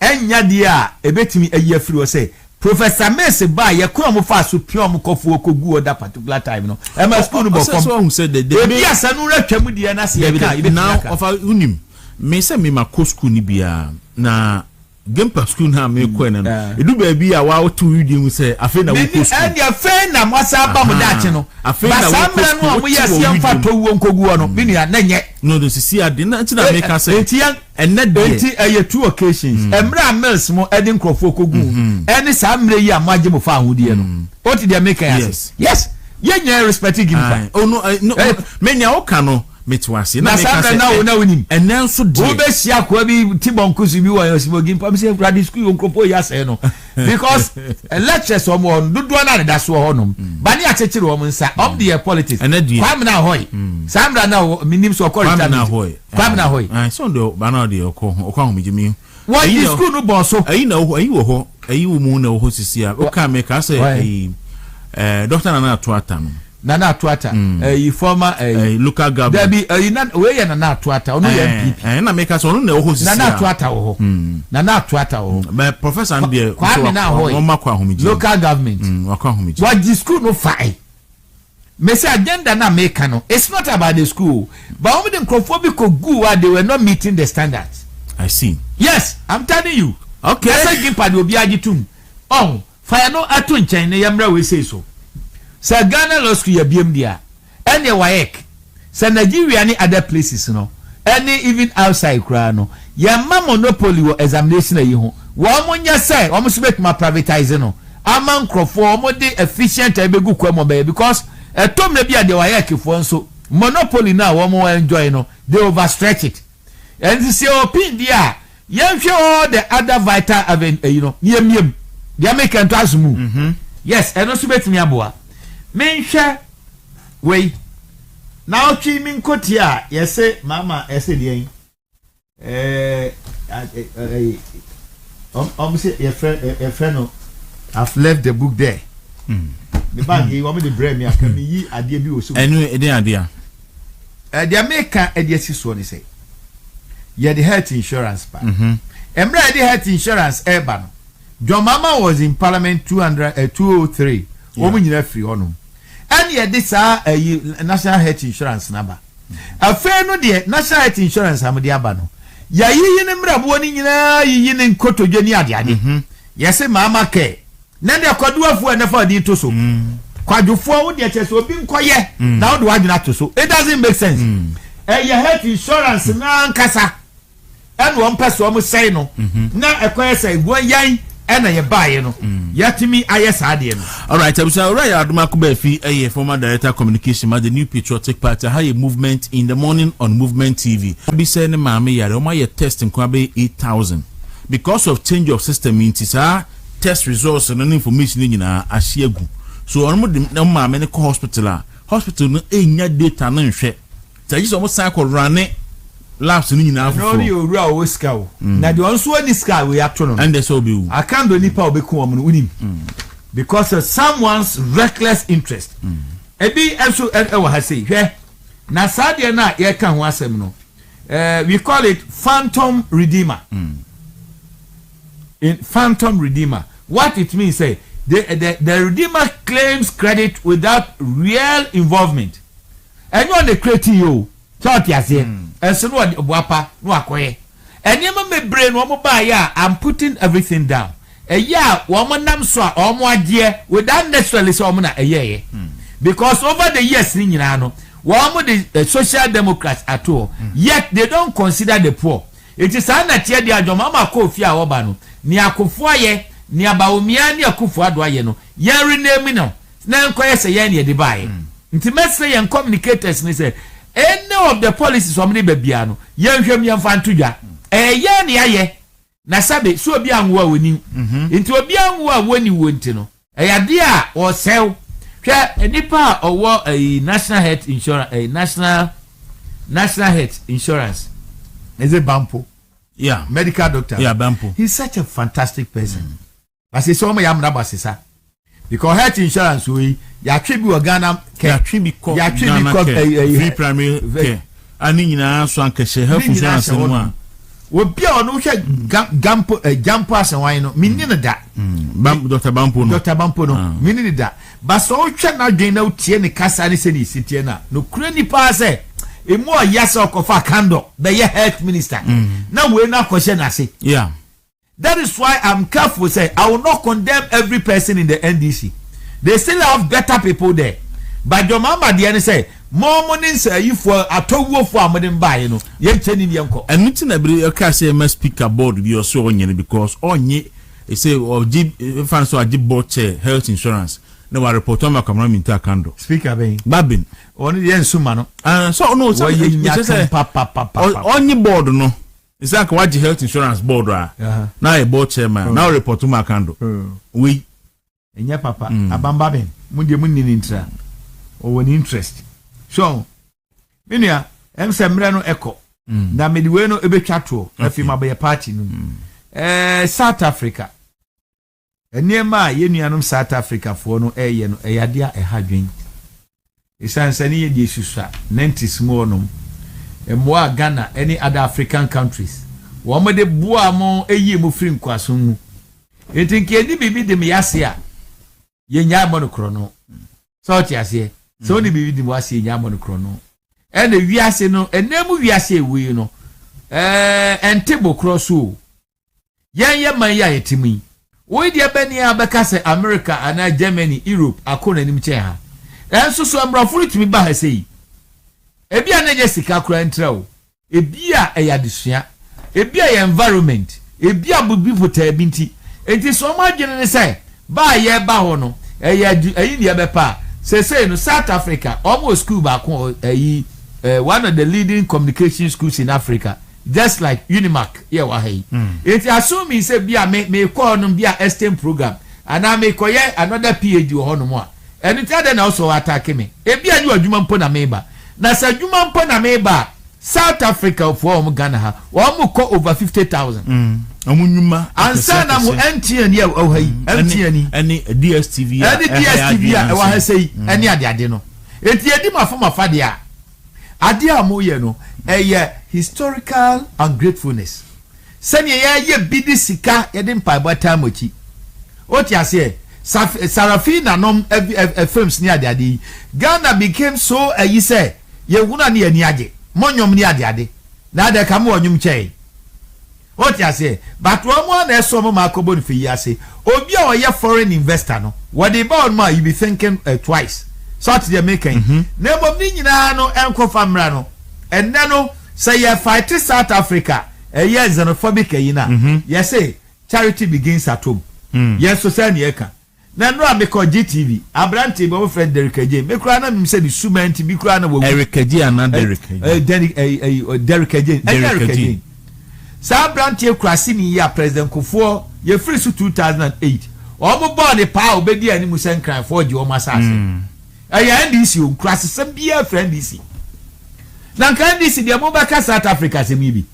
Enya dia ebetimi ayi afiri o say Professor Messi ba ye ko mo fa so pure mo kofu okogu that particular time no. E ma school no bo form. So who said that they be asanu ratwamu dia na se ka now of unim. Me say me ma school ni bia na Gimpa school na me ko na no edu ba bia wa to reading mu say afi na wo school and your friend na mwasa ba mu dache no afi na wo school no mo yes yam fa to wo nkogu no bi ni na nye no do sisi ade na ntina make us say and net dey 2 occasions emra mills mo edi nkrofo kogu eni sa mre yi amagye mo fa ahudie no what did they make us yes nya respect Gimpa. Oh no, menya okano metwase na Sandra na wonim. Enen so de. Wo be sia kwa bi Tibonkusu bi wa Yosimo Gimpa me say grad school onkopo ya say no. Because lectures omo dodo na da so ho no. Ba ni achechire wo nsa of the politics. Kwam na hoy. Sandra na minim so correct na hoy. Kwam na hoy. So do ba na de okwa homijimi. What is school no boss so? Ayi na ayi wo ho. Ayi wo mu na wo ho sisi a. O ka me ka say Dr. Nana Atuata no. Nana Atuata, former local government. There be we Nana Atuata, ono NPP. Na make us ono na ho sisi. Nana Atuata wo. Nana Atuata wo. But Professor Ndie o makwa homiji. Local government. Wakwa homiji. What the school no fine. Me say agenda na make no. It's not about the school. But only the xenophobic go they were not meeting the standards. I see. Yes, I'm telling you. Okay. I say Gimpa dey obi agitum. Oh, fire no atu nchen ne yamra we say so. Sir Ghana Law School yabiem dia. Any WAEC. Sir Nigeria ni other places no. Any even outside kra no. Yamma monopoly wo examination ayi ho. Wo mo nya say, wo mo so make ma privatize no. Ama nkrofo wo mo de efficient ebegu kwa mo be because tom na bia de WAEC fo nso monopoly na wo mo enjoy no. They overstretch it. And this your pin dia. Yamhwe all the other vital yem they make an transmu. Yes, and also bet me aboa. Menhwe we now chiming kotia yes say mama say dey say your friend no I've left the book there. The bag you want me to bring me akam yi ade bi osu. Enu ede ade a. The America edesi ni say. Yeah, the health insurance part. Emra the health insurance eba no. John Mama was in Parliament 203. Woman nyina free honum. And yeah, this national health insurance number. A fair no the national health insurance amadi aba no. Ya yi ne mra bo ni nyina yi ne nkotodwe ni ade ade. Yes mama ke. Na de kwaduafo na fa di to so. Kwadufo wo de chese obi nkoye. Na wo de wadwuna to so. It doesn't make sense. Your health insurance na nkasa. And one person almost say no. Na ekwa say wo yan ena ye bae no. Yatimi ayesa ade no. All right, I'm sorry. Right, Aduma Kubefi, a former director of communication at the New Patriotic Party, had a movement in the morning on Movement TV. Be saying, "Mama, yare, my testing kwabe 8,000 because of change of system. Means test results and information in ashiegu. So on the mama ne hospital no enya data na nhwe. So just almost cycle running." Laughs in enough. No, you raw scow. Now, the one so this guy we have to and there's obi. I can't do nipa obeku winning because of someone's reckless interest. Ebi also has say, here. Na sadia na ye kan ho asem no. We call it phantom redeemer. In phantom redeemer. What it means say the redeemer claims credit without real involvement. And you on the create you. Thought ya say. And so no wapa no akoye. Enyema me brain wo mo ba ya I'm putting everything down. Ya wo mo nam so a wo mo ade without necessarily so mo na ye. Because over the years ni nyina no wo mo the social democrats at all. Yet they don't consider the poor. It is an atie dia adwoma ma ko fi a wo ba no. Ni akofo aye ni Bawumia ni akofo ado aye no. Ye rename no. Na nkoye se ye ne de bae. Nti mesre ye communicators ni say any of the policies from the babiano, young Hemian Fantudja, yan ye, Nasabe, so be young winning into a young when you went to know. A dear or sell, a nipa or war a national health insurance, a national health insurance. Is it Bampo? Yeah, medical doctor. Yeah, Bampo. He's such a fantastic person. As I saw my Yamrabasisa. Because health insurance we ya tribi Ghana ya tribi free primary care ani nyina so ankese health insurance no a wo bia ono hwe gampo asenwan no minni ne da Dr. Bampo no minni ne da ba so hwe na dwen na utie ne kasa ne se ne sitie na no kura ni pa se emu oyasa okofa kando be ye health minister na we na akoshe na se yeah. That is why I'm careful. Say I will not condemn every person in the NDC. They still have better people there. But your mama the say more money say you for a towo for modern buy you know. Yen cheni yanko. And meeting every okay say must speaker board be also onye because onye say or give fans so a board health insurance. na wa report on camera minta kando speaker ben babin oni ye nsuma no so no so onye board no isaka waji health insurance board na e board chairman na report on kando we enya papa abamba ben mu de mu ni ntra o woni interest so menua em se mre no eko na mediwe no ebetwa to afima be party no South Africa eniema yenuanom South Africa fo no eye no eyadia ehadwen isansani ye die susua 90s mo no emwa Ghana any other African countries wo mo de bua mo eyi mo free nkwaso mu etinke ni bibi de me yase a ye nya mo no krono so ti ase so ni bibi de mo ase nya mo no krono ene wiase no enemu wiase ewe no entebo crosso ye man ya yetimi we dia bani abeka se America ana Germany Europe akona nim che ha enso so amrafuru timi ba ha sei ebia na je sika kura ntrao ebia eyadesua ebia ye environment ebia bubi pota binti enti so ma dwene ne sai ba ye ba ho no eyi ne bepa say no South Africa almost school ba ko one of the leading communication schools in Africa, just like Unimac. Yeah, wahi. It assuming say be a me call no be a STEM program, and I may call another PhD or no more. And it then also attack me. E be a new adwuma mpo na meba. Na sa adwuma mpo na meba South Africa for Ghana ha. Wa mo call over 50,000. Amunyuma ansa na mo MTN ya wahi. MTN any DSTV any DSTV ya wa ha sei any ade no. Enti edi mafoma fade a ade amoye no historical ungratefulness. Sanya ye bidi sika ye de mpa bata mochi. Oti ase Sarafina nom films ni ade Ghana became so you say ye wuna ni ani age. Monyom ni ade. Na ade ka mo onyum chei. Oti ase but one more na so mo makobo ni fi ase. Obi a ye foreign investor no. What they bound ma you be thinking twice. So to the making. Nemo ni nyina no enko famra no. And no say you fight South Africa. Yes xenophobic yina. Yes say charity begins at home. Yes so say na na no ameko GTV Abranti bo friend Derek J me kura na me say the sument bi kura na wo Eric J and Derek J sa Abranti kura sini ya president Kufuor ye free su 2008 omo board pa obedi ani mu senkran for je o masase ya NDC o kura sesem bia friend DC na kan DC dia mo ba ka South Africa se mi bi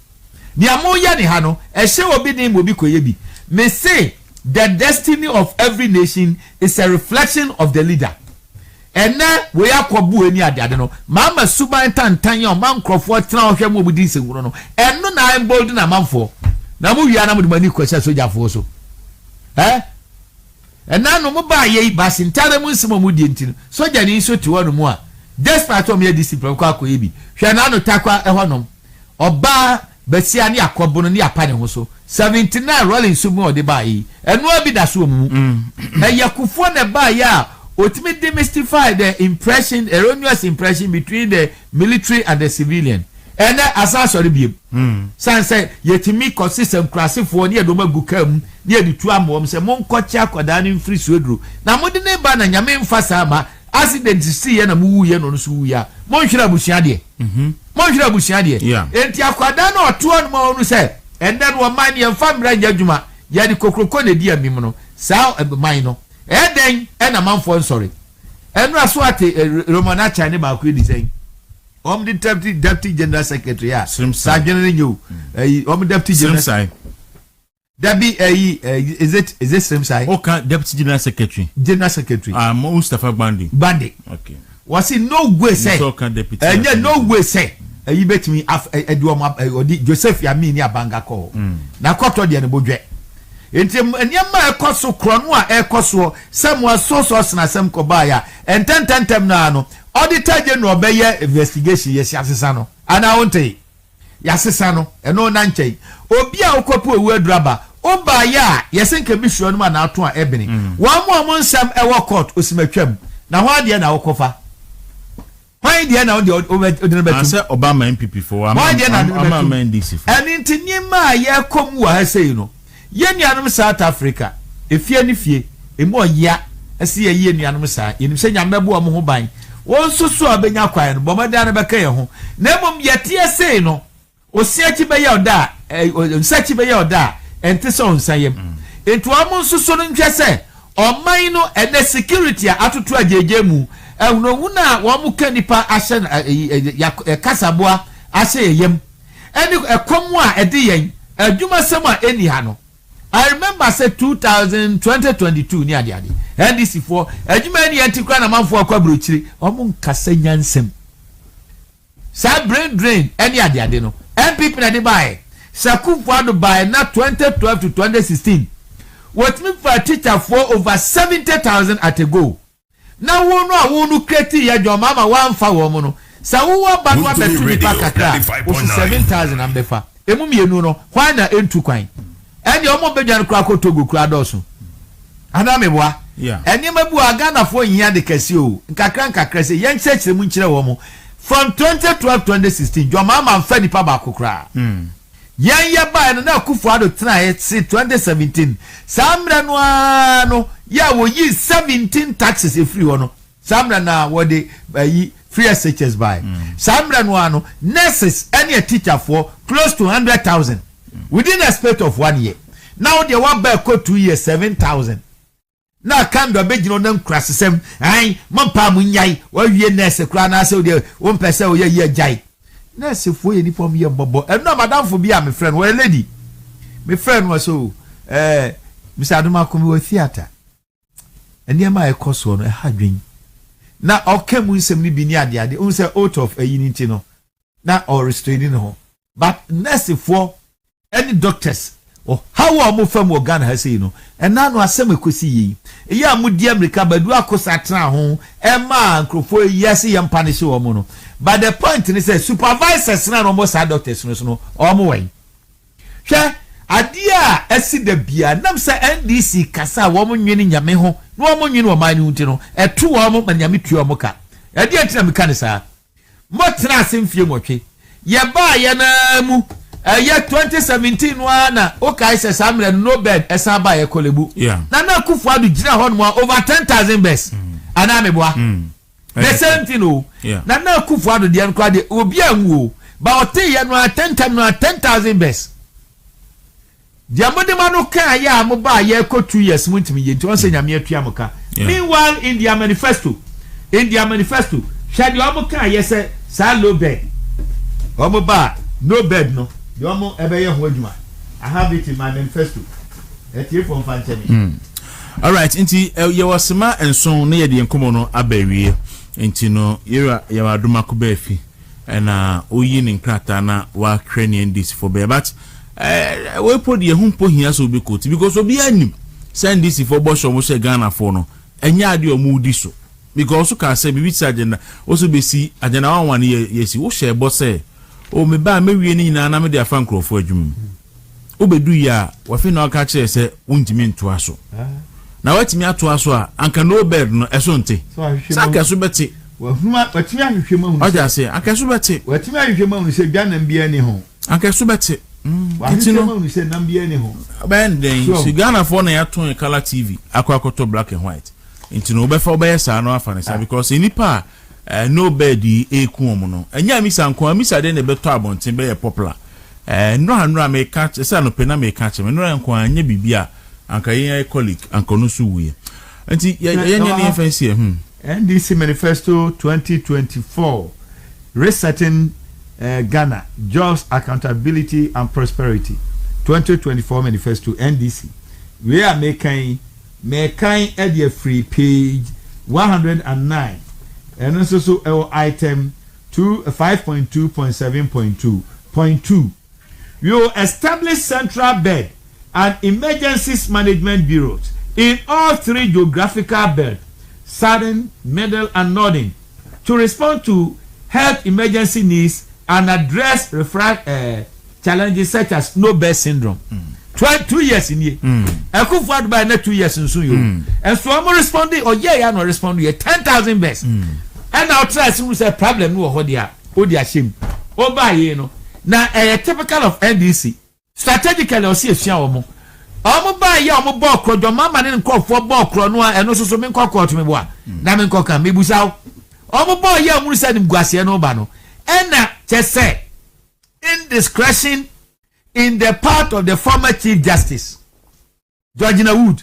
dia mo ya ni ha no e hye obi din mo bi koye bi me say the destiny of every nation is a reflection of the leader. And now we are kwabu eni ade no. Mama suban tantan ya man krofo tena ohwe mo budi sewuro no. Eno na am bold na manfo. Na mu wia na mu de mani kwese soja fo so. And now no mo ba ye basintare mu nsimo mu die ntino. Soja ni so tiwo no mu a. Despite o me discipline kwa ko yebi. Hwe na no takwa ehonom. Oba besia ni akobo no ni apane ho so 79 rolling sumu ode bayi enu abi da so mu yakufo na bayi a otimi demystify the impression erroneous impression between the military and the civilian and asasori biem sanse yetimi consistent classifo ni edoma gukam ni editu amom se monkochi akoda ni mfiri suedru na mode ne ba na nyame mfasa ma accident si ye na mu ye no so wuya monhwira busia de monhwira busia de enti akoda na oto no ma onu se and then one man yan famra jadwuma ya di kokroko na di amim no sa man no den na manfo sorry enu aso ate Romana Chane ba ko di sen the deputy general secretary ya sa general nyu deputy general Dabi is it same side okay deputy general secretary Mustafa Bandi okay was it no way say no way say you bet me odi Joseph Yami ni abanga ko na kwato de ne bodwe enti enema ekoso krono a ekoso samwa soso na sam ko ba ya entententem na no auditor general be ye investigation yes asesa no ana wonte yasesa no eno na nchei obi a okopo ewu adraba o ba ya yesenka bi hwo no ma na ato a ebene wa mo nsam ewo court osimatwam na ho ade na okofa why dey na I say Obama NPP for Obama NDC for and intinima ye komu wa ha sei no ye nuanom South Africa efie ni fie emo ya asi ye nuanom saa yenim se nyamebo am ho ban won susu abenya kwan no bomada na beka ye ho na mom yete ese no osiachi be ye oda onsachi be ye oda ente so onsayem entu am susu no ntwe se oman no ene security atoto ajeje mu ehunu huna wo mu kanipa ahye kasaboa ahye yem eni ekomu a ede yen adwuma sem a eni ha no I remember say 2022 ni ade NDC for adwuma ni antikra na manfo akwa brochiri omo nkasa nyansem sa brain drain eni ade no NPP na de bae Sakufu ado bae na 2012 to 2016 what me for teacher for over 70,000 at a go na wonu a wonu kreti ya jo mama wanfa wo mo no sa wo ba no abetu ni pakaka o 7,000 ambefa emu mienu no hwan na entu kwan eni omo bedwan kura ko togo kura doso ana meboa eni mabu agana fo yin ade kase o nkakra se yen chechire mu nkire wo mo from 2012 2016 jo mama mfa ni pa ba kokra yen ye ba na Kufu ado tena 2017 samra no ano ya wo yi 17 taxes e free wono samra na wo de yi free SHS by samra no ano nurses any a teacher for close to 100,000 within a space of 1 year now they want back 2 years 7,000 na kando begino nam krasesem ai mampa munyai wo wie nurse kra na se de wo mpese wo ye jai nurse fo ye ni pom ye bobo e no madam fo bia me friend wo lady me friend was so Mr. Aduma komi wo theater eni ma e koso no e hadwen na okemu nsem ni bi ni ade un say out of a unity no na or restraining ho but nurse for any doctors how am fam organ ha say no and na no asem ekosi yi eya amudi America badu akosa tra ho e ma nkrofo yes ye mpanish wo mo no but the point is say supervisors na no mo sa doctors no o mo wen hwe adia esida bia nam sa NDC kasa wo mo nwini nyame ho no wo mo nwini wo man nti no etu wo mo nyame tuo mo ka adia tina me kan sa mo tena asem fie mo twe ye ba ye na mu ye 2017 wana okay say samre no bed esa ba ye kolebu na Kufu adu gira ho no over 10,000 best ana me boa the same thing o na Kufu adu de an kwa de obi anwu ba ote ye no 10,000 best diamode manu kan ya mo ba ye ko 2 years muntimi ye nti on se nyame atua moka meanwhile in their manifesto shadi omo kan ye say sa low bed omo ba no bed no the omo ebe ye ho adwuma I have it in my manifesto etie from fanchemi all right nti ye wasema enson na ye de enkomo no abawie nti no yera ye waduma ko ba fi na oyi ni nkrata na wa cranian this for be but we put ye humpo hia so be coat because obi anim send this for boss omo she Ghana for no enya ade omo di so because so ka say bibi ti agenda also be si agenda wan ye si wo share boss say o me ba me wie ni nyina na me de afa nkrofo adwum obedu ya wa fi na ka kire say untimi nto aso na watimi ato aso a anka no bed no eso nte saka so beti wa huma watimi ahwehwema hu oja say anka so beti watimi ahwehwema hu say bia na mbia ni ho anka so beti ahwehwema hu say na mbia ni ho ben den si Ghana for na ya ton color TV akwakoto black and white intino obefa obeyesa no afa ne sa because enipa no bed eku omo no enya misa nko amisa de ne beto abonten be ye popular no anura me catch say no pena me catch me no nko anya bibia anka yen colleague anko no so wuye nti yen ni fancy NDC manifesto 2024 resetting Ghana jobs accountability and prosperity 2024 manifesto NDC we are making at the free page 109 and also item 5.2.7.2.2 we will establish central bed and emergencies management bureaus in all 3 geographical belts southern, middle and northern to respond to health emergency needs and address challenges such as no bed syndrome 2 years in here Kufu adu by 2 years in soon you and so I'm responding or yeah no responding 10,000 best and now try to say problem no ho dia shame o ba ye no na typical of NDC strategically o see afia wo mo omo ba ya omo bo kro do mama ne nkofo bo kro no a eno so me nkokọ to me bo a na me nkoka me busaw omo bo ya mu se nim guase no ba no ena chese indiscretion in the part of the former Chief Justice Georgina Wood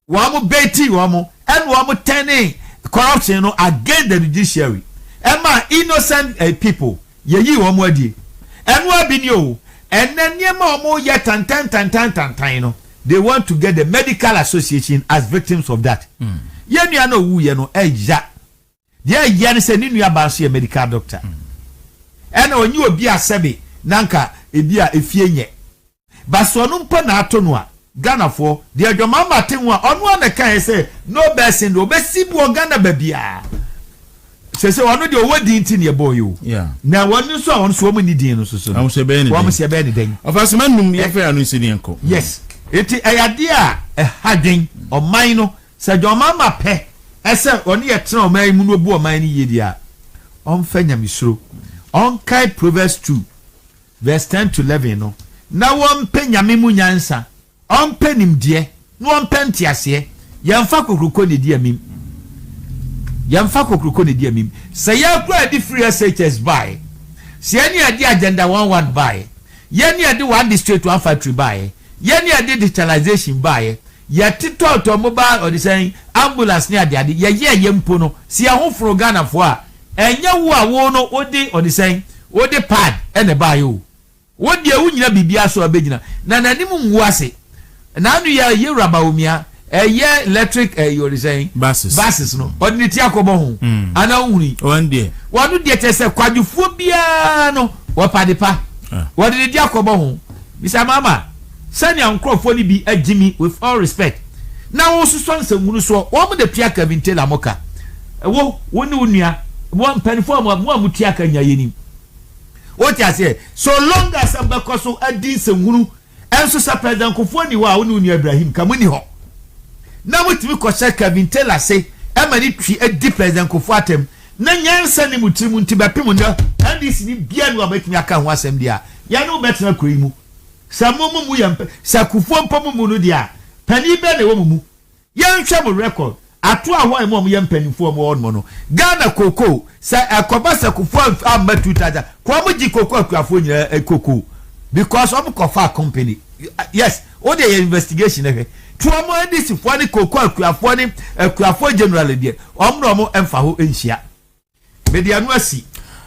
wamo beti wamo and wamo turning corruption no against the judiciary ema innocent people yeyi wamo adi enu abinio and then yema wamo ye tantan no they want to get the medical association as victims of that yenu ya no wu ye no eja dia ye ne se ni nua ba so ye medical doctor ena onyi obi asebe nanka ebia efie nye baso no mpo na ato no a Ghana for the Adwamama tenwa onu na kan say no person do besibu Ghana babia se onu de owodi nti ne boy you na wonu so onu so mu ni din no so am se be ni wo se be ni den ofasman num ye fa anu sini enko yes eti ayade a hadwen oman no se Adwamama pe ese onu ye tena oman mu no bu oman ni ye dia on fa nyamesuro on kai Proverbs 2 verse 10 to 11 no na won pe nyame mu nyansa on pe nimdie no on pe ntiase yamfa kokruko ne di amim say ya kura di free SHS buy say any adi agenda 11 buy yani adi one district one factory buy yani adi digitalization buy ya tito mobile or the saying ambulance ni adi ye mpo no si ahofro Ghana fo a enya wo a wo no odi or the saying odi pad ene buy o wodi e wunyina bibia so abegina na nanim nwase na anu ya yewra Bawumia ye electric you saying buses no odiniti akobo ho ana ohuri one day wonu de tese kwadufo bia no wopadepa wodiniti akobo ho bisa mama sani ankrofo ni bi agimi with all respect na wo suso nsangunu so wo mo de piaka vintela moka wo woni onua wo mpanifo mo amutiaka nyayenim what you say so long as abakoso adi nsangunu enso sa president kofo ni wa woni onua Ibrahim kamuni ho na mutimi ko shaka vintela say emani twi adi president kofo atem na nyansa ni mutimu ntibapim no andis ni bia no abetimi aka ho asem dia ya no betena koimu samomu mu yampe sakufo mpom mu no dia pani be na wo mu yanhwe mo record ato aho emo mo yampanifo mo won no Ghana koko sa akoba sakufo amba 2000 kwa mo ji koko akuafo nyina koko because of kofa company yes o dey investigation efe to mo edisi fo ni koko akuafo general die omro mo emfa ho enhia media no asi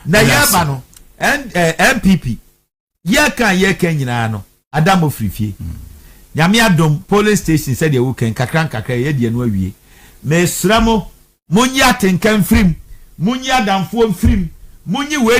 na yaba no NPP ye kan nyina no Adamo frifie nyame adom police station said ye wo kan kakra ye de no awie me sramo munyi atenkan frim munyi adamfo frim munyi we